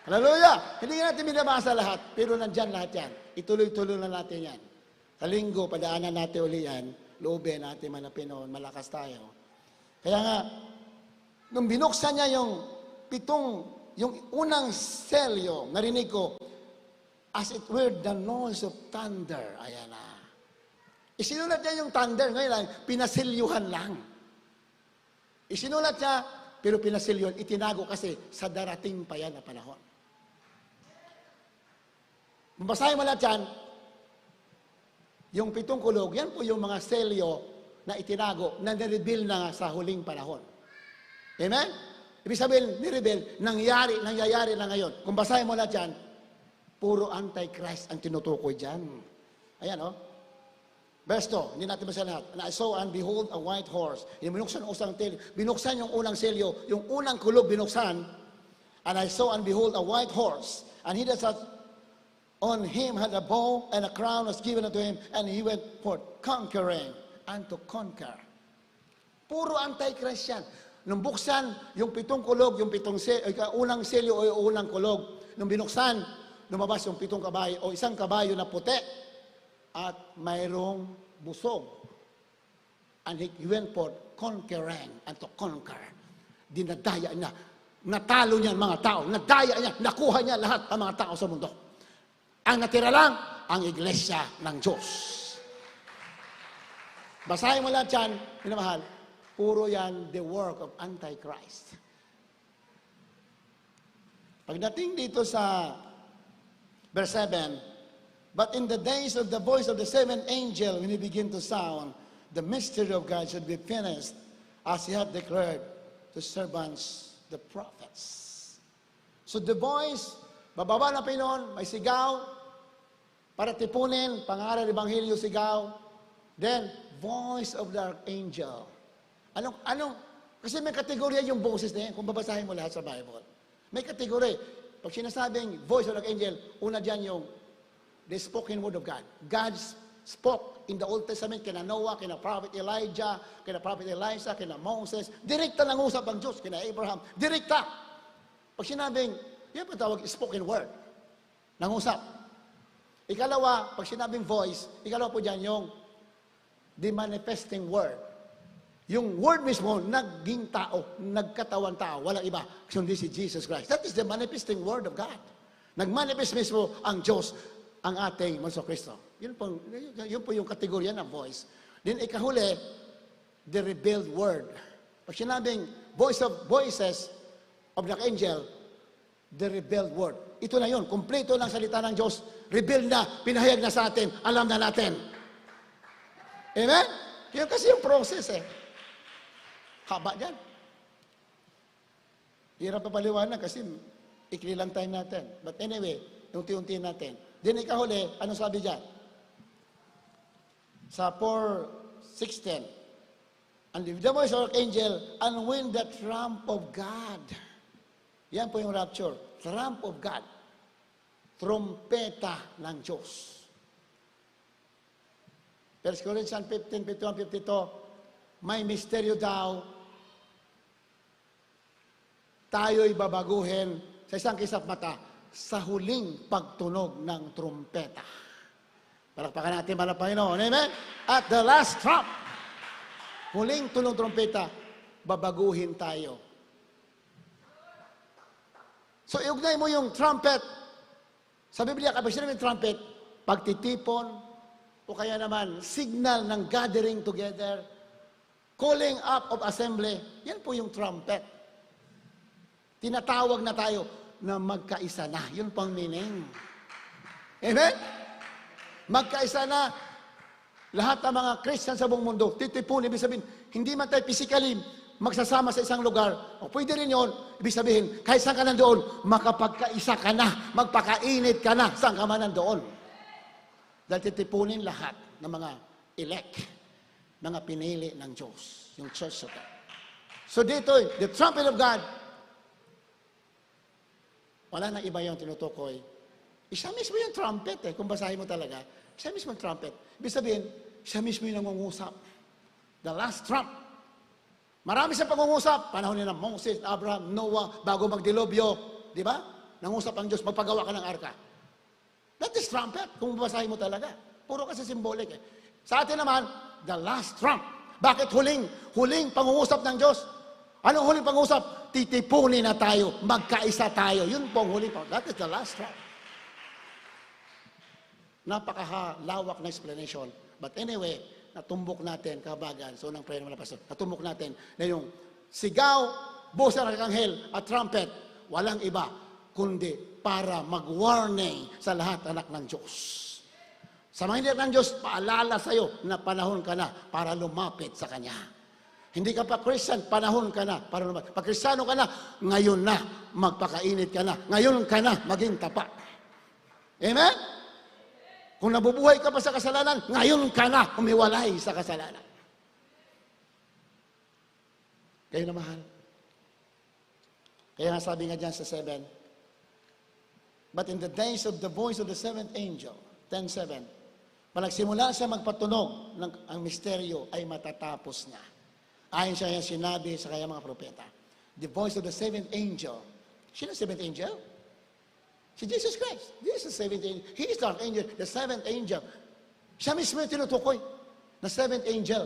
Hallelujah! Hindi natin binabasa lahat, pero nandyan lahat yan. Ituloy-tuloy na natin yan. Sa linggo, padaanan natin uli yan, loobin natin manapin, malakas tayo. Kaya nga, nung binuksan niya yung unang selyo, narinig ko, as it were the noise of thunder. Ayan na. Isinulat niya yung thunder, ngayon lang, pinasilyuhan lang. Isinulat niya, pero pinasilyuhan, itinago kasi sa darating pa yan na panahon. Basahin mo lahat yan, yung 7 kulog, yan po yung mga selyo na itinago, na nireveal na sa huling panahon. Amen? Ibig sabihin, nireveal, nangyayari na ngayon. Kung basahin mo lahat yan, puro Antichrist ang tinutukoy dyan. Ayan, oh. Verse 2, hindi natin basahin lahat. And I saw and behold a white horse. Yung binuksan ang usang selyo, binuksan yung unang selyo, yung unang kulog binuksan. And I saw and behold a white horse. And he that sat on him had a bow, and a crown was given unto him, and he went forth conquering and to conquer. Puro Antichrist yan. Nung buksan, yung 7 kulog, yung unang selyo o yung unang kulog, nung binuksan, lumabas yung 7 kabayo o isang kabayo na puti at mayroong busog. And he went forth conquering and to conquer. Dinadaya niya. Natalo niya ang mga tao. Nadaya niya. Nakuha niya lahat ang mga tao sa mundo. Ang natira lang, ang iglesia ng Diyos. Basahin mo lahat yan, minamahal. Puro yan the work of Antichrist. Pagdating dito sa verse 7, but in the days of the voice of the 7th angel, when he begin to sound, the mystery of God should be finished, as he hath declared to servants, the prophets. So the voice, bababa na Panginoon, may sigaw, para tipunin, pangaral, ebanghelyo, sigaw. Then, voice of the archangel. Kasi may kategorya yung boses na yan, kung babasahin mo lahat sa Bible. May kategorya. Pag sinasabing voice of the archangel, una dyan yung the spoken word of God. God's spoke in the Old Testament kina Noah, kina Prophet Elijah, kina Prophet Elisha, kina Moses. Direkta nangusap ang Diyos, kina Abraham. Direkta. Pag sinabing, yan pa tawag spoken word. Nangusap. Ikalawa, pag sinabing voice, ikalawa po dyan yung the manifesting word. Yung word mismo, naging tao, nagkatawan tao, walang iba, kundi si Jesus Christ. That is the manifesting word of God. Nagmanifest mismo ang Diyos, ang ating Manso Kristo. Yun po yung kategorya ng voice. Then ikahuli, the revealed word. Pag sinabing voices of the angel, the revealed word. Ito na yun, kumpleto ng salita ng Diyos, revealed na, pinahayag na sa atin, alam na natin. Amen? Yun kasi yung process eh. Haba dyan. Hirap pa paliwanag kasi ikli lang time natin. But anyway, unti-unti natin. Then ikahuli, ano sabi dyan? Sa 4:16, and the voice of angel, and when the trump of God. Yan po yung rapture. Trump of God. Trumpeta ng Diyos. 1 Corinthians 15:51-52, may misteryo daw, tayo'y babaguhin sa isang kisap mata sa huling pagtunog ng trumpeta. Palakpakan natin mga Panginoon. Amen? At the last trump, huling tunog trumpeta, babaguhin tayo. So, iugnay mo yung trumpet. Sa Biblia, kapag sinabing trumpet, pagtitipon, o kaya naman, signal ng gathering together, calling up of assembly, yan po yung trumpet. Tinatawag na tayo na magkaisa na. Yun pang meaning. Amen? Magkaisa na. Lahat ng mga Christian sa buong mundo, titipon, ibig sabihin, hindi man tayo physically magsasama sa isang lugar. O pwede rin yun, ibig sabihin, kahit saan ka nandoon, makapagkaisa ka na, magpakainit ka na, saan ka man nandoon. Dahil titipunin lahat ng mga elect, mga pinili ng Diyos, yung church of God. So dito, the trumpet of God, wala na iba yung tinutukoy. Isa mismo yung trumpet kung basahin mo talaga. Isa mismo yung trumpet. Ibig sabihin, isa mismo yung nangungusap. The last trump. Marami sa pangungusap. Panahon nila Moses, Abraham, Noah, bago magdilobyo. Di ba? Nangusap ang Diyos, magpagawa ka ng arka. That is trumpet, kung basahin mo talaga. Puro kasi symbolic Sa atin naman, the last trump. Bakit huling pangungusap ng Diyos? Anong huling pangungusap? Titipunin na tayo, magkaisa tayo. Yun pong huling pangungusap. That is the last trump. Napakahalawak na explanation. But anyway, natumbok natin, kabagan, so nang prayer naman na pastor, natumbok natin na yung sigaw, busa ng arkanghel at trumpet, walang iba, kundi para mag-warning sa lahat anak ng Diyos. Sa mga hindi ng Diyos, paalala sa iyo na panahon ka na para lumapit sa Kanya. Hindi ka pa Christian, panahon ka na para lumapit. Pag Kristiyano ka na, ngayon na, magpakainit ka na. Ngayon ka na, maging tapat. Amen? Kung nabubuhay ka pa sa kasalanan, ngayon ka na umiwalay sa kasalanan. Kayo na mahal. Kaya nga sabi nga dyan sa 7, but in the days of the voice of the seventh angel, 10:7, palagsimula siya magpatunog, ang misteryo ay matatapos na. Ayon siya yung sinabi sa kaya mga propeta. The voice of the seventh angel. Sino seventh angel? Si Jesus Christ. This is the seventh angel. He is the archangel, the seventh angel. Siya mismo yung tinutukoy na seventh angel.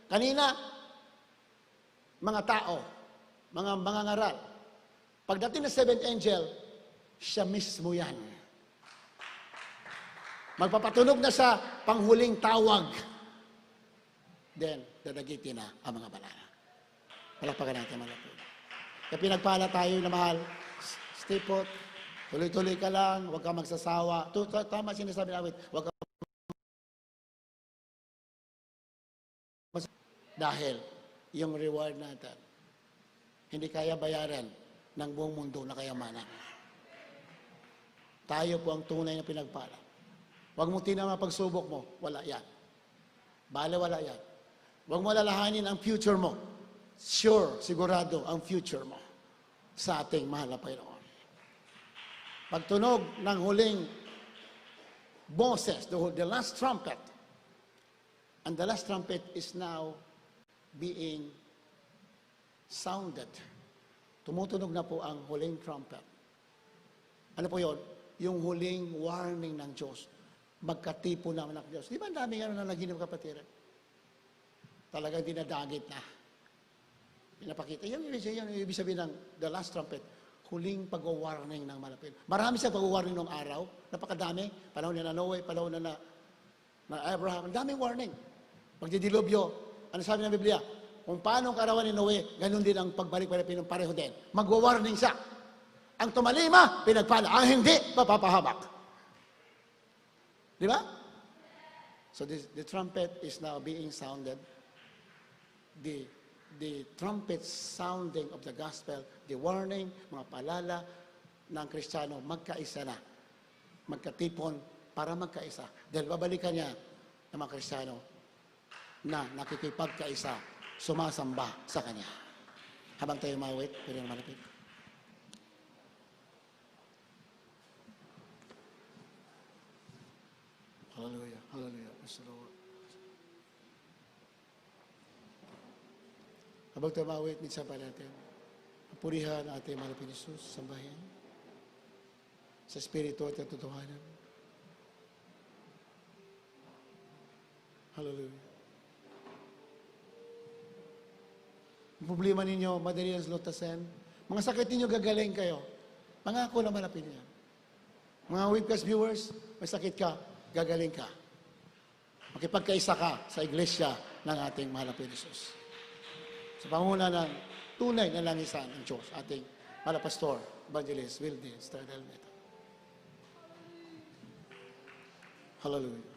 Kanina, mga tao, mga ngaral. Pagdating ng seventh angel, siya mismo yan. Magpapatunog na sa panghuling tawag. Then, dadagitin na ang mga banana. Palakpakan natin mga lapod. Kaya pinagpala tayo na mahal. Stay put. Tuloy-tuloy ka lang. Huwag ka magsasawa. Tama sinasabi namin. Huwag ka dahil yung reward natin hindi kaya bayaran ng buong mundo na kayamanan. Tayo po ang tunay na pinagpala. Huwag mo tinama pagsubok mo. Wala yan. Bale, wala yan. Huwag mo lalahanin ang future mo. Sure, sigurado ang future mo sa ating mahal na Panginoon. Pagtunog ng huling boses, the last trumpet, And the last trumpet is now being sounded. Tumutunog na po ang huling trumpet. Ano po yon? Yung huling warning ng Diyos. Magkatipo naman ng Diyos. Di ba ang daming na naginip, kapatid? Talagang dinadagit na. Pinapakita. Yung ibig sabihin ng the last trumpet, huling pag-warning ng malapit. Marami sa pag-warning ng araw. Napakadami. Panahon na Noe, panahon na Abraham. Ang daming warning. Pagdidilubyo, ano sabi ng Biblia? Kung paano ang karawan ni Noe, ganun din ang pagbalik ng pareho din. Magwa-warning siya. Ang tumalima, pinagpala. Ang hindi, mapapahamak. Di ba? So the trumpet is now being sounded. The trumpet sounding of the gospel, the warning, mga palala ng Kristiyano, magkaisa na. Magkatipon para magkaisa. Dahil babalikan niya ng mga Kristiyano na nakikipagkaisa, sumasamba sa Kanya. Habang tayo mawit, pwede na malapit. Hallelujah. Hallelujah. Praise the Lord. Habang tayo mawit, minsan pa natin. Purihan ang ating mahal na Jesus, sambahin. Sa Espiritu at katotohanan. Hallelujah. Ang problema ninyo, madali ang lutasin. Mga sakit ninyo, gagaling kayo. Pangako na malapit niya. Mga webcast viewers, may sakit ka, gagaling ka. Makipagkaisa ka sa iglesia ng ating mahal na Jesus. Sa panguna ng tunay na langisan ng Diyos, ating mahal na pastor, evangelist, Wilde, Stradel Meta. Hallelujah.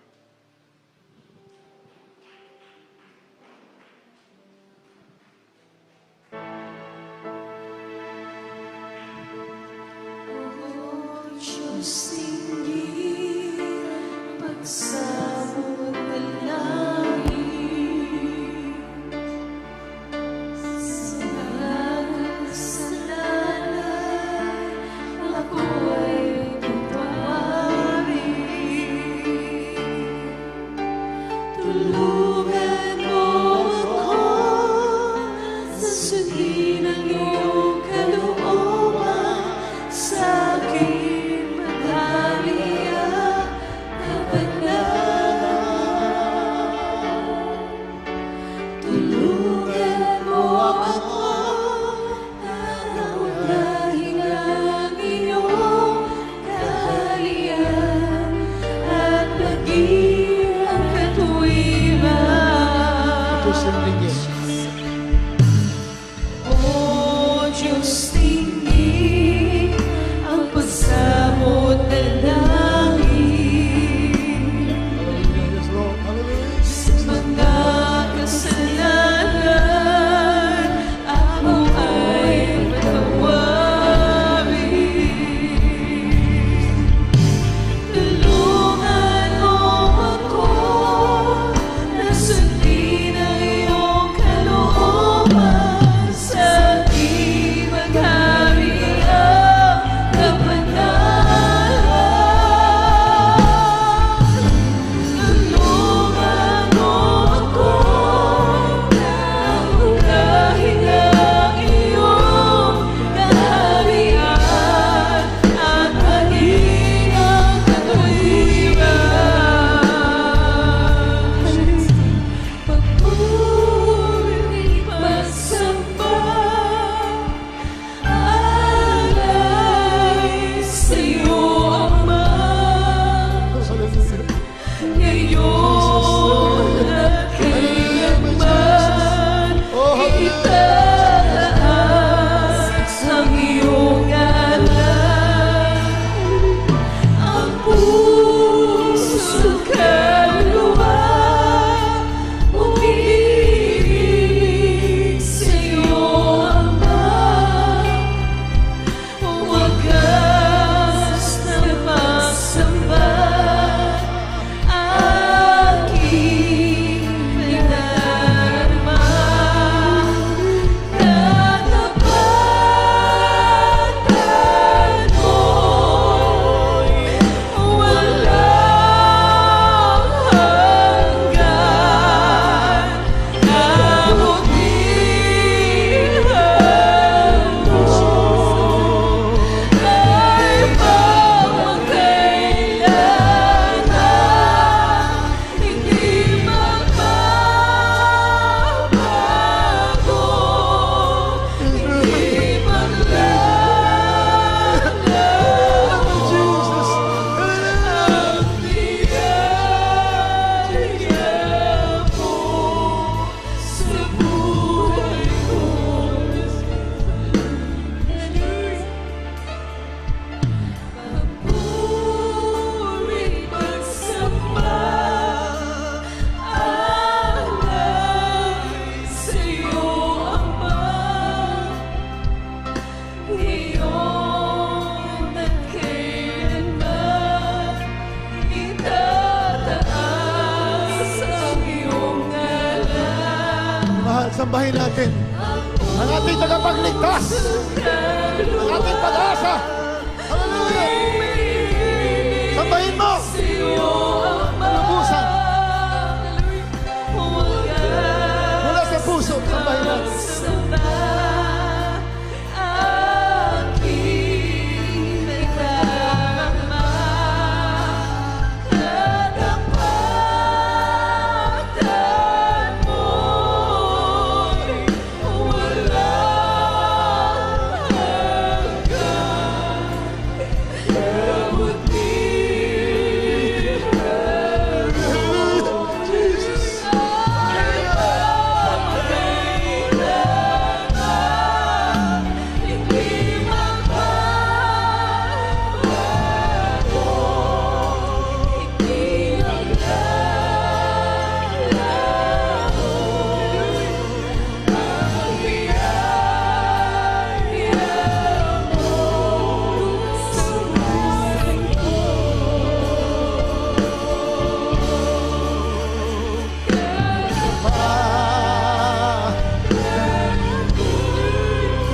Diyos, hindi pagsabot na langit sa mga kasalanan, ako ay tumawarin. Tulungan mo ako sa sundin ng iyong kalooban sa akin. Oh, Diyos, tingin ang pagsabot na langit sa mga kasalanan, ako ay patawarin. Tulungan mo ako na sundin ang iyong kalooban sa aking maghahaga Sambahin natin ang ating tagapagligtas, ang ating pag-asa. Hallelujah! Sambahin mo! Malubusan! Mula sa puso, sambahin natin.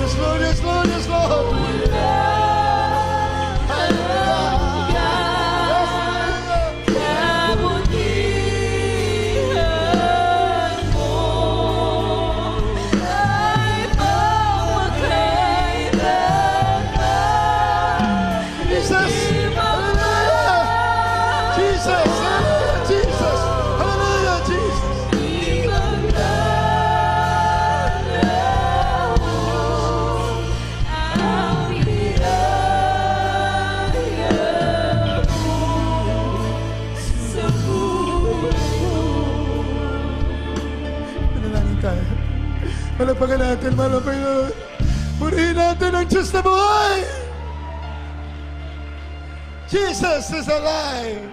Yes, Lord, yes, Lord, yes, Lord. Jesus! Hallelujah! Jesus! Hallelujah, Jesus! Hallelujah, Jesus! Manalangin tayo. Malapagan natin, malapagan. Purihin natin ang Diyos na buhay! Jesus is alive!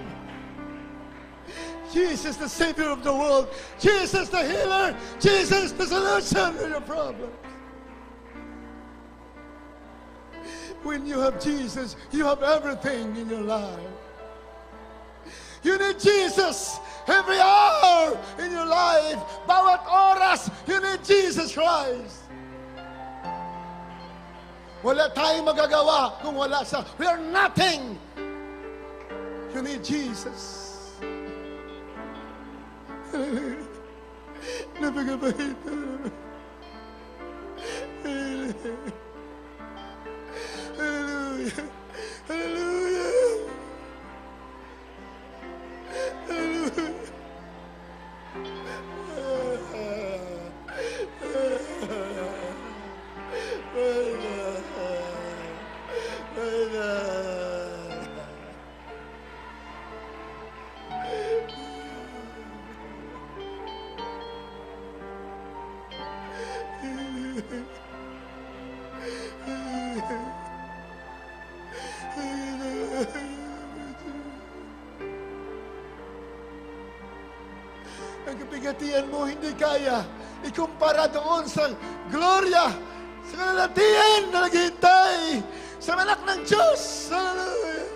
Jesus, the Savior of the world. Jesus, the healer. Jesus, the solution to your problems. When you have Jesus, you have everything in your life. You need Jesus every hour in your life. Bawat oras, you need Jesus Christ. Wala tayong magagawa kung wala sa... We are nothing. You need Jesus. Napagabait. Hallelujah. Hallelujah. Ang kabigatian mo hindi kaya ikumpara doon sa gloria, sa kalatian na naghihintay sa anak ng Diyos. Hallelujah!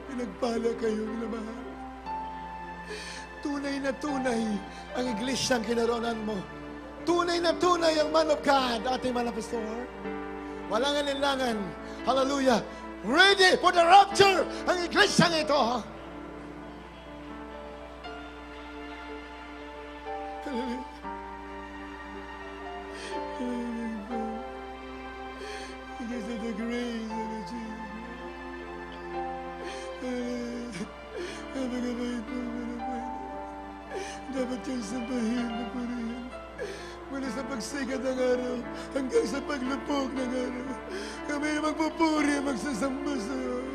Pinagpala kayong namahal. Tunay na tunay ang iglesyang kinaroonan mo. Tunay na tunay ang man of God, ating mga pastor. Walang alinlangan. Hallelujah! Ready for the rapture ang iglesyang ito. Hallelujah. Because of the grace of the Jesus. Napakabait mo, manapay. Dapat kang sambahin na purihin. Mula sa pagsikat ng araw hanggang sa paglupok ng araw. Kami magpupuri, magsasamba sa iyo.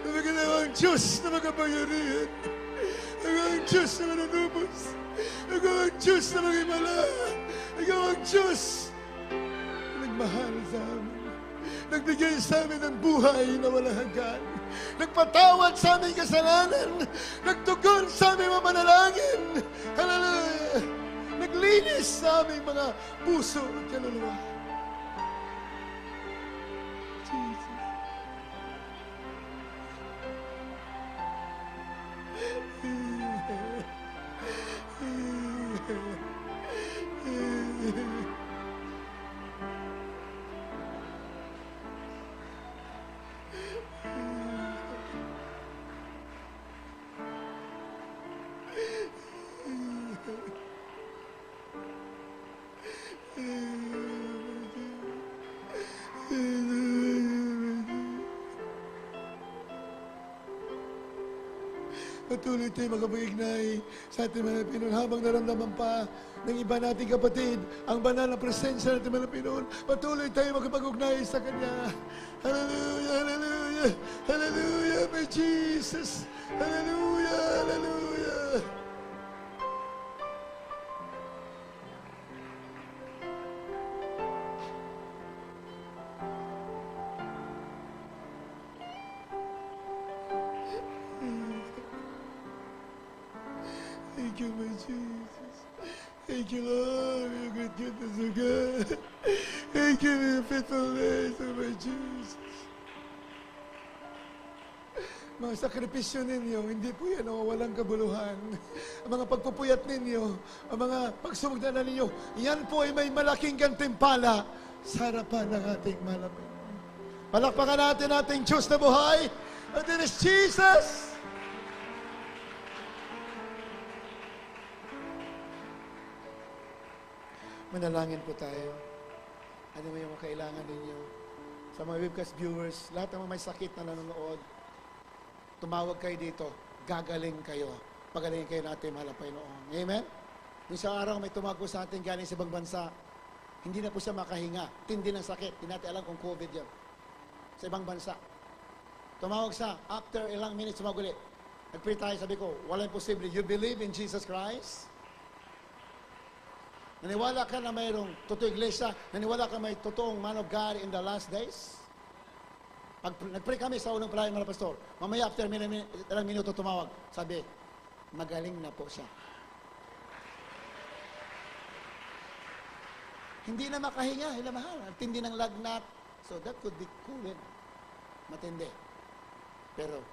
Napakita ang Diyos na makapangyarihan. Ikaw ang Diyos na mananubos. Ikaw ang Diyos na magimala. Ikaw ang Diyos na nagmahal sa amin. Nagbigay sa amin ng buhay na walang hanggan. Nagpatawad sa aming kasalanan. Nagtugon sa aming mga manalangin. Hallelujah! Naglinis sa aming mga puso at kaluluwa. Jesus. patuloy tayo makapag-ignay sa ating mga Pinoon habang naramdaman pa ng iba nating kapatid ang banal na presensya natin mga Pinoon. Patuloy tayo makapag-ugnay sa Kanya. Hallelujah, hallelujah, hallelujah, my Jesus. Hallelujah, hallelujah. Thank you, my Jesus. Thank you, Lord, your good goodness, O God. Thank you for your faithfulness, O my Jesus. Mga sakripisyo ninyo, hindi po yan walang kabuluhan. Ang mga pagpupuyat ninyo, ang mga pagsumugdanan ninyo, yan po ay may malaking gantimpala sa harapan ng ating malaman. Palakpakan natin ating Diyos na buhay. And it is Jesus. Manalangin po tayo. Ano may mga kailangan ninyo? Sa mga webcast viewers, lahat ng mga may sakit na nanonood, tumawag kayo dito, gagaling kayo. Pagalingin kayo natin, mahal na Panginoon. Amen? Isang araw may tumawag po sa atin galing sa ibang bansa. Hindi na po siya makahinga. Tindi ng sakit. Hindi natin alam kung COVID yan. Sa ibang bansa. Tumawag siya. After ilang minutes, tumawag ulit. Nag-pray tayo, sabi ko, walang imposible. You believe in Jesus Christ? Naniwala ka na mayroong totoong iglesia? Naniwala ka may totoong man of God in the last days? Pag nag-pray kami sa unang prayer, mga pastor, mamaya after ilang minuto tumawag, sabi, magaling na po siya. Hindi na makahinga, mahal. Ang tindi ng lagnat. So that could be COVID. Matindi. Pero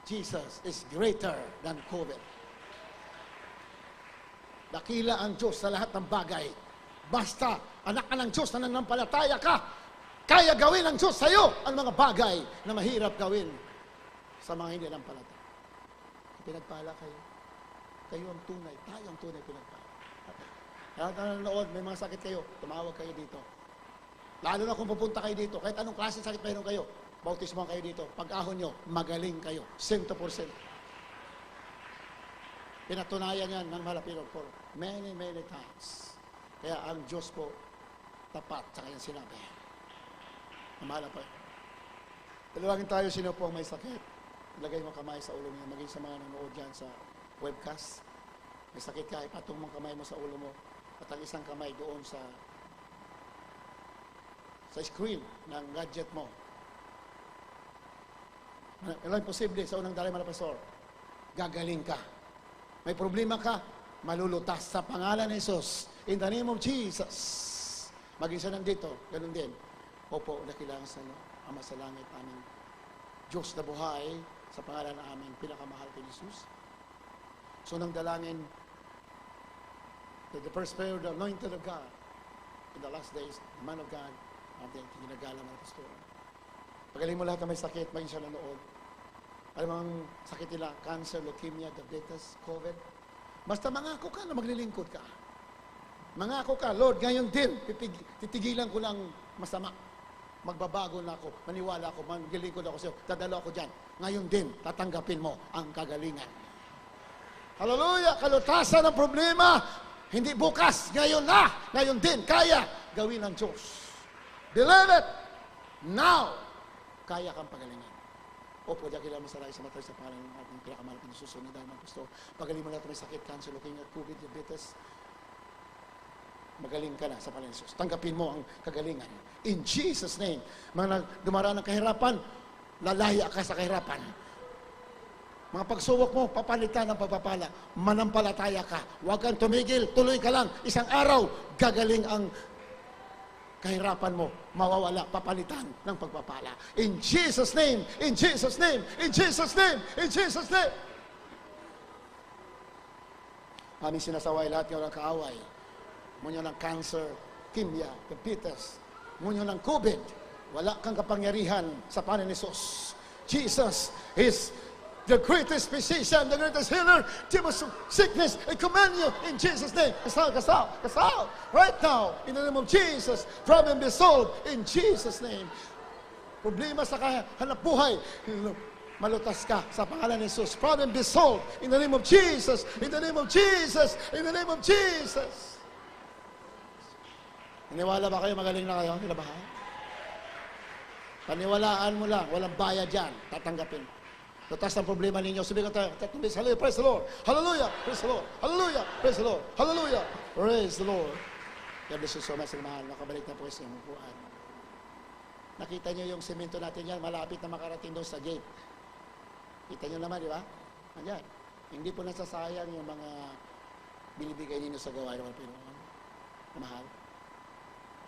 Jesus is greater than COVID. Dakila ang Diyos sa lahat ng bagay. Basta, anak ka ng Diyos na nanampalataya ka, kaya gawin ng Diyos sa iyo ang mga bagay na mahirap gawin sa mga hindi nanampalataya. Pinagpala kayo. Kayo ang tunay. Tayo ang tunay pinagpala. Lahat na nanonood, may mga sakit kayo, tumawag kayo dito. Lalo na kung pupunta kayo dito, kahit anong klase sakit mayroon kayo, bautismohan kayo dito. Pag-ahon nyo, magaling kayo. 100%. Pinatunayan yan ng Malapirog for many, many times. Kaya ang Diyos po, tapat sa kanyang sinabi. Mahala pa. Dalawangin tayo, sino po ang may sakit. Ilagay mo kamay sa ulo niya, maging sa mga nanonood dyan sa webcast. May sakit ka, ipatong mong kamay mo sa ulo mo. At ang isang kamay doon sa screen ng gadget mo. Ilang posible sa unang dalay, mga pastor, gagaling ka. May problema ka, malulutas sa pangalan ni Jesus. In the name of Jesus. Maging siya nandito, ganun din. Opo, nakilangan sa Ama sa langit, aming Diyos na buhay, sa pangalan na aming pinakamahal kay Jesus. So nang dalangin, the first prayer, the anointed of God, in the last days, the man of God, ating ginagala mga pastor. Pagaling mo lahat na may sakit, maging siya nanood. Alam mo ang sakit nila, cancer, leukemia, diabetes, COVID. Basta mangako ka na maglilingkod ka. Mangako ka, Lord, ngayon din, titigilan ko ng masama. Magbabago na ako, maniwala ako, maglilingkod ako sa iyo, dadalo ako dyan. Ngayon din, tatanggapin mo ang kagalingan. Hallelujah! Kalutasan ng problema, hindi bukas, ngayon na, ngayon din, kaya gawin ng Diyos. Believe it! Now, kaya kang pagalingan. Opo, diyan kailangan masaray sa matay sa pangalan ng ating pinakamahal na susunod dahil mga gusto. Pagaling mo lahat may sakit, cancer, leukemia, COVID, diabetes. Magaling ka na sa pangalan ng Jesus. Tanggapin mo ang kagalingan. In Jesus' name, mga dumaraan ng kahirapan, lalaya ka sa kahirapan. Mga pagsubok mo, papalitan ng pagpapala. Manampalataya ka. Huwag kang tumigil, tuloy ka lang. Isang araw, gagaling ang kahirapan mo, mawawala, papalitan ng pagpapala. In Jesus' name, in Jesus' name, in Jesus' name, in Jesus' name. Aming sinasaway lahat ng walang kaaway. Munyo ng cancer, leukemia, diabetes, munyo ng COVID. Wala kang kapangyarihan sa pangalan ni Jesus. Jesus is the greatest physician, the greatest healer, demons of sickness, I command you in Jesus' name. Cast out, right now, in the name of Jesus, problem be solved in Jesus' name. Problema sa hanap buhay, malutas ka sa pangalan ni Jesus. Problem be solved in the name of Jesus. In the name of Jesus. In the name of Jesus. Naniwala ba kayo? Magaling na kayo? Kinabahan? Paniwalaan mo lang. Walang bayad dyan. Tatanggapin. Lutas ang problema ninyo. Sabi ko tayo. Hallelujah. Praise the Lord. Hallelujah. Praise the Lord. Hallelujah. Praise the Lord. Hallelujah. Praise the Lord. God bless you so much, mahal. Nakabalik na po sa inyong upuan. Nakita nyo yung semento natin yan. Malapit na makarating doon sa gate. Kita nyo naman, di ba? Ayan. Hindi po nasasayang yung mga binibigay ninyo sa gawain ng Panginoon. Mahal.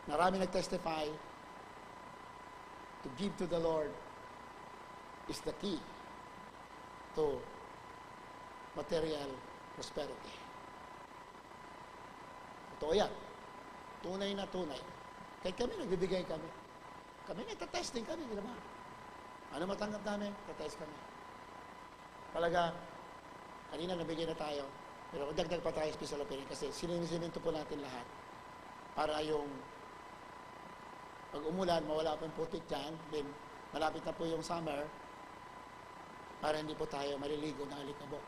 Marami nag-testify to give to the Lord is the key to material prosperity. Totoo yan. Tunay na tunay. Kahit kami, nagbibigay kami. Kami, nagtatesting kami, di ba? Ano matanggap namin? Tatest kami. Talaga, kanina nabigay na tayo, pero dagdag pa tayo special opinion kasi sinisiminto po natin lahat para yung pag umulan, mawala po yung putik dyan, then malapit na po yung summer para hindi po tayo maliligo ng alikabok.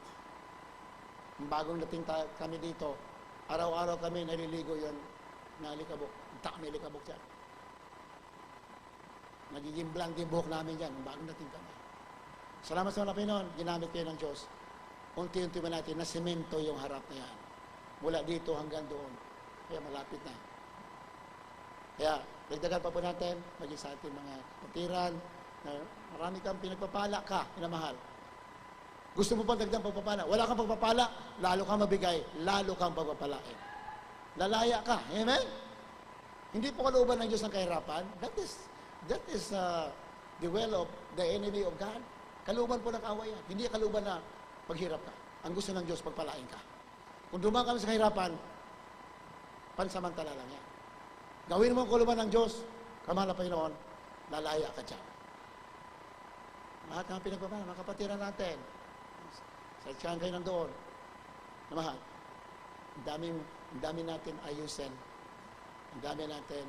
Yung bagong dating kami dito, araw-araw kami naliligo yun ng alikabok. May alikabok dyan. Nagiging blank din buhok namin dyan, yung bagong dating kami. Salamat sa mga Panginoon, ginamit kayo ng Diyos. Unti-unti ba natin, nasemento yung harap na yan. Mula dito hanggang doon. Kaya malapit na. Kaya, dagdagan pa po natin, maging sa ating mga kapatiran, na marami kang pinagpapala ka, pinamahal. Gusto mo pang dagdag pagpapala? Wala kang pagpapala, lalo kang mabigay, lalo kang pagpapalain. Lalaya ka. Amen? Hindi po kalooban ng Diyos ang kahirapan. That is the will of the enemy of God. Kalooban po ng kawayan. Hindi kalooban na maghirap ka. Ang gusto ng Diyos, pagpalain ka. Kung dumaan kami sa kahirapan, pansamantala lang yan. Gawin mo ang kalooban ng Diyos, kamahal na Panginoon, lalaya ka dyan. Lahat ng pinagpapala, mga kapatiran natin. Sa kayo nandoon. Na mahal, ang dami natin ayusin. Ang dami natin,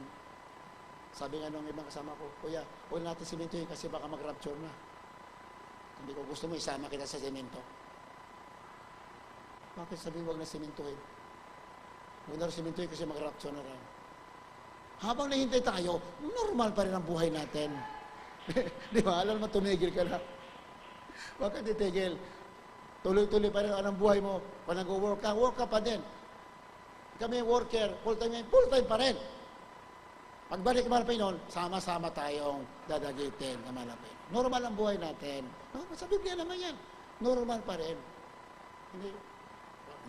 sabi nga nung ibang kasama ko, Kuya, huwag natin simentuhin kasi baka mag-rapture na. Hindi ko gusto mo isama kita sa semento. Bakit sabi huwag na simentuhin? Huwag na simentuhin kasi mag-rapture na rin. Habang nahintay tayo, normal pa rin ang buhay natin. Di ba? Alam mo, tumigil ka na. Huwag ka titigil. Tuloy-tuloy pa rin ang buhay mo. Pag nag-work ka pa din. Kami worker, full-time pa rin. Pagbalik ng Panginoon, sama-sama tayong dadagitin ng Panginoon. Normal ang buhay natin. No, sa Biblia naman yan. Normal pa rin.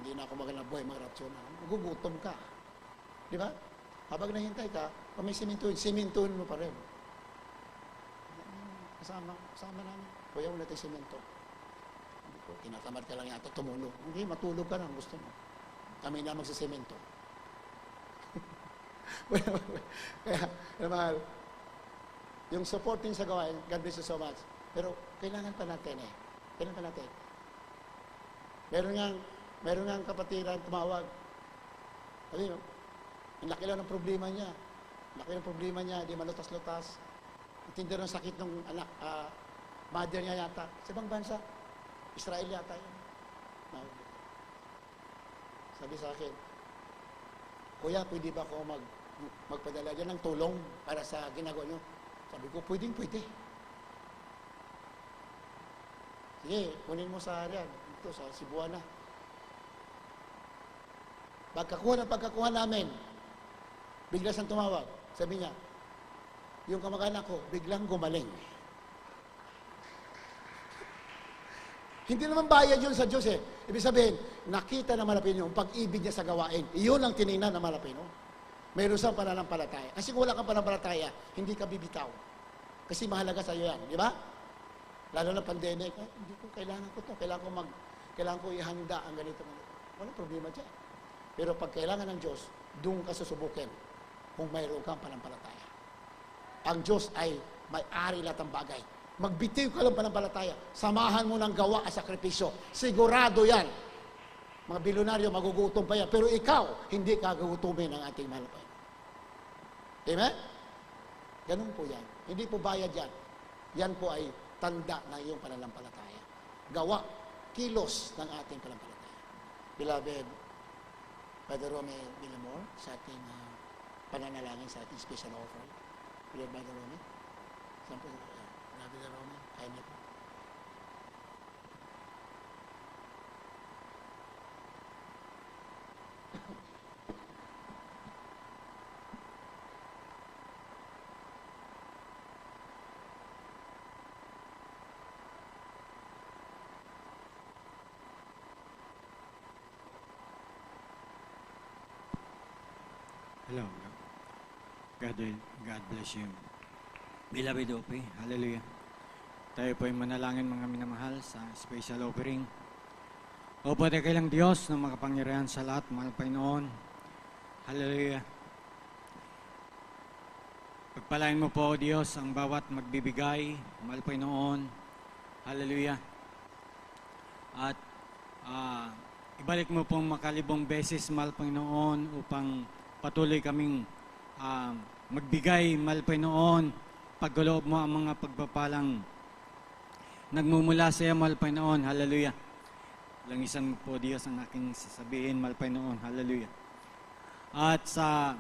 Hindi na ako magandang buhay, mag-rapture na. Magugutom ka. Di ba? Habang nahintay ka, kung may simintuin mo pa rin. Kasama namin. Kuya, wala tayong simento. Hindi ko, tinatamad ka lang yata tumulog. Hindi, matulog ka lang, gusto mo. Kami na magsisemento. Kaya, mahal, yung supporting sa gawain, God bless you so much. Pero, kailangan pa natin eh. Kailangan pa natin. Meron nga kapatiran tumawag. Sabi mo, ang laki lang ng problema niya. Laki ng problema niya, di malutas-lutas. Intindi ng sakit ng anak, mother niya yata. Sa ibang bansa, Israel yata yun. Sabi sa akin, Kuya, pwede ba ako magpadala dyan ng tulong para sa ginagawa nyo? Sabi ko, pwede. Sige, kunin mo sa riyan, dito sa Cebuana. Pagkakuha namin, bigla siyang tumawag. Sabi niya, yung kamag-anak ko, biglang gumaling. Hindi naman bayad yun sa Diyos eh. Ibig sabihin, nakita ng Malapino ang pag-ibig niya sa gawain. Iyon ang tinignan ng Malapino. Mayroon siyang pananampalataya. Kasi kung wala kang pananampalataya, hindi ka bibitaw. Kasi mahalaga sa iyo yan, di ba? Lalo na pandemic, hindi ko kailangan ko to. Kailangan ko ihanda ang ganito. Walang problema dyan. Pero pag kailangan ng Diyos, doon ka susubukin kung mayroon kang pananampalataya. Ang Diyos ay may-ari lahat ng bagay. Magbitiw ka lang pananampalataya. Samahan mo ng gawa at sakripisyo. Sigurado yan. Mga bilyonaryo, magugutom pa yan. Pero ikaw, hindi ka gugutumin ng ating mahal na Panginoon. Amen? Ganun po yan. Hindi po bayad yan. Yan po ay tanda ng iyong pananampalataya. Gawa, kilos ng ating pananampalataya. Beloved, Brother Rome Villamor, sa ating pananalangin, sa ating special offering. Beloved Brother Rome, Brother Rome, kaya niyo po. Hello. God bless you. Beloved OP, hallelujah. Tayo po ay manalangin mga minamahal sa special offering. O Pati kailang Diyos na makapangyarihan sa lahat, mahal Panginoon. Hallelujah. Pagpalain mo po, Diyos, ang bawat magbibigay, mahal Panginoon. Hallelujah. At ibalik mo pong makalibong beses, mahal Panginoon, upang patuloy kaming magbigay, mahal Panginoon, pagkaloob mo ang mga pagpapalang nagmumula sa iyo, mahal Panginoon. Hallelujah. Langisan mo po, Diyos, ang aking sasabihin, mahal Panginoon. Hallelujah. At sa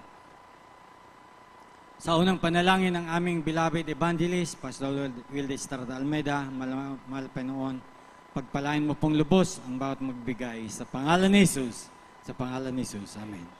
unang panalangin ng aming beloved evangelist, Pastor Wilde Estrada Almeida, mahal Panginoon, pagpalain mo pong lubos ang bawat magbigay sa pangalan ni Jesus. Sa pangalan ni Jesus. Amen.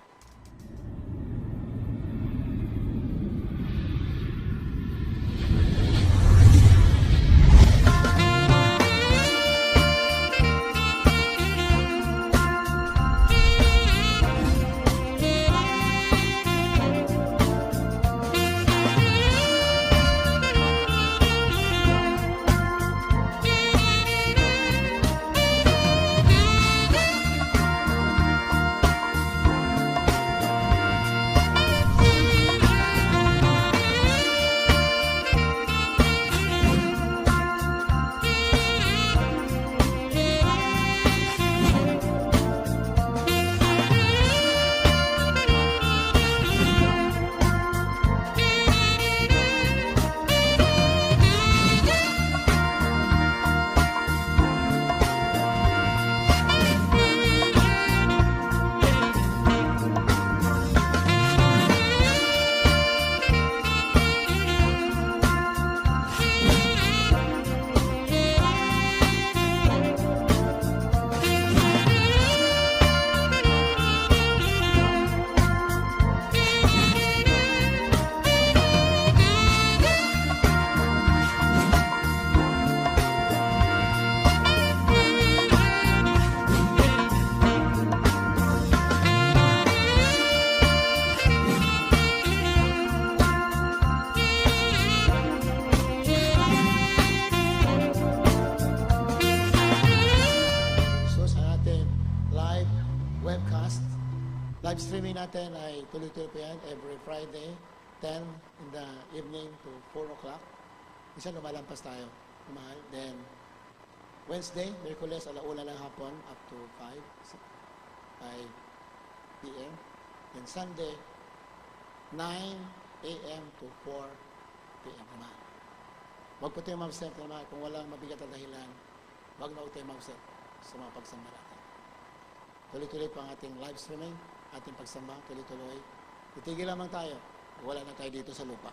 Live streaming natin ay tuloy-tuloy po yan every Friday, 10 in the evening to 4 o'clock. Minsan lumalampas tayo, mahal. Then, Wednesday, Miyerkules, alauna ng hapon, up to 5 p.m. Then Sunday, 9 a.m. to 4 p.m. naman. Huwag po tayo mag-set naman. Kung walang mabigat na dahilan, huwag na huwag tayo mag-set sa mga pagsamba natin. Tuloy-tuloy po ang ating live streaming, ating pagsamba, tuloy-tuloy. Titigil lamang tayo. Wala na tayo dito sa lupa.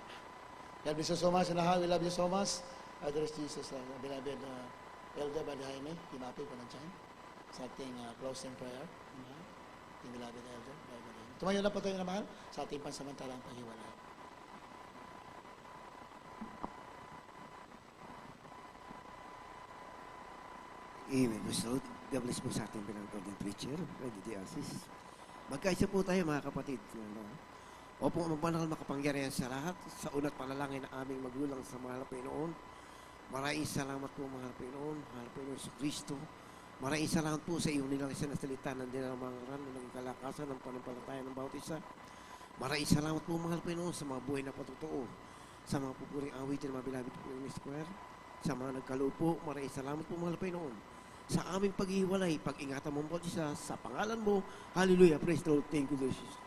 God bless you so much. And we love you so much. Address Jesus, beloved Elder Brother Jaime, Timapi po nandiyan. Sa ating closing prayer. Ating beloved Elder Brother Jaime. Tumayo na po tayo naman sa ating pansamantalang paghiwalay. Amen. Gusto, God bless po sa ating pinag-golden preacher, Brother Diasis. Magkaisa po tayo mga kapatid. Opo, magbanal makapangyarihan sa lahat, sa una't panalangin ng aming magulang sa mahal na Panginoon. Maraming salamat po mahal na Panginoon, mahal na Panginoon sa Kristo. Maraming salamat po sa iyong nilang isa na salita ng dinamangaran ng kalakasan ng panampalataya ng bawat isa. Maraming salamat po mahal na Panginoon sa mga buhay na patotoo, sa mga pupuring awitin ng mga bilabit po ng Square, sa mga nagkalupo. Maraming salamat po mahal na Panginoon sa aming paghiwalay, pag-ingatan mo ang bawat isa, sa pangalan mo. Hallelujah. Praise the Lord. Thank you, Jesus.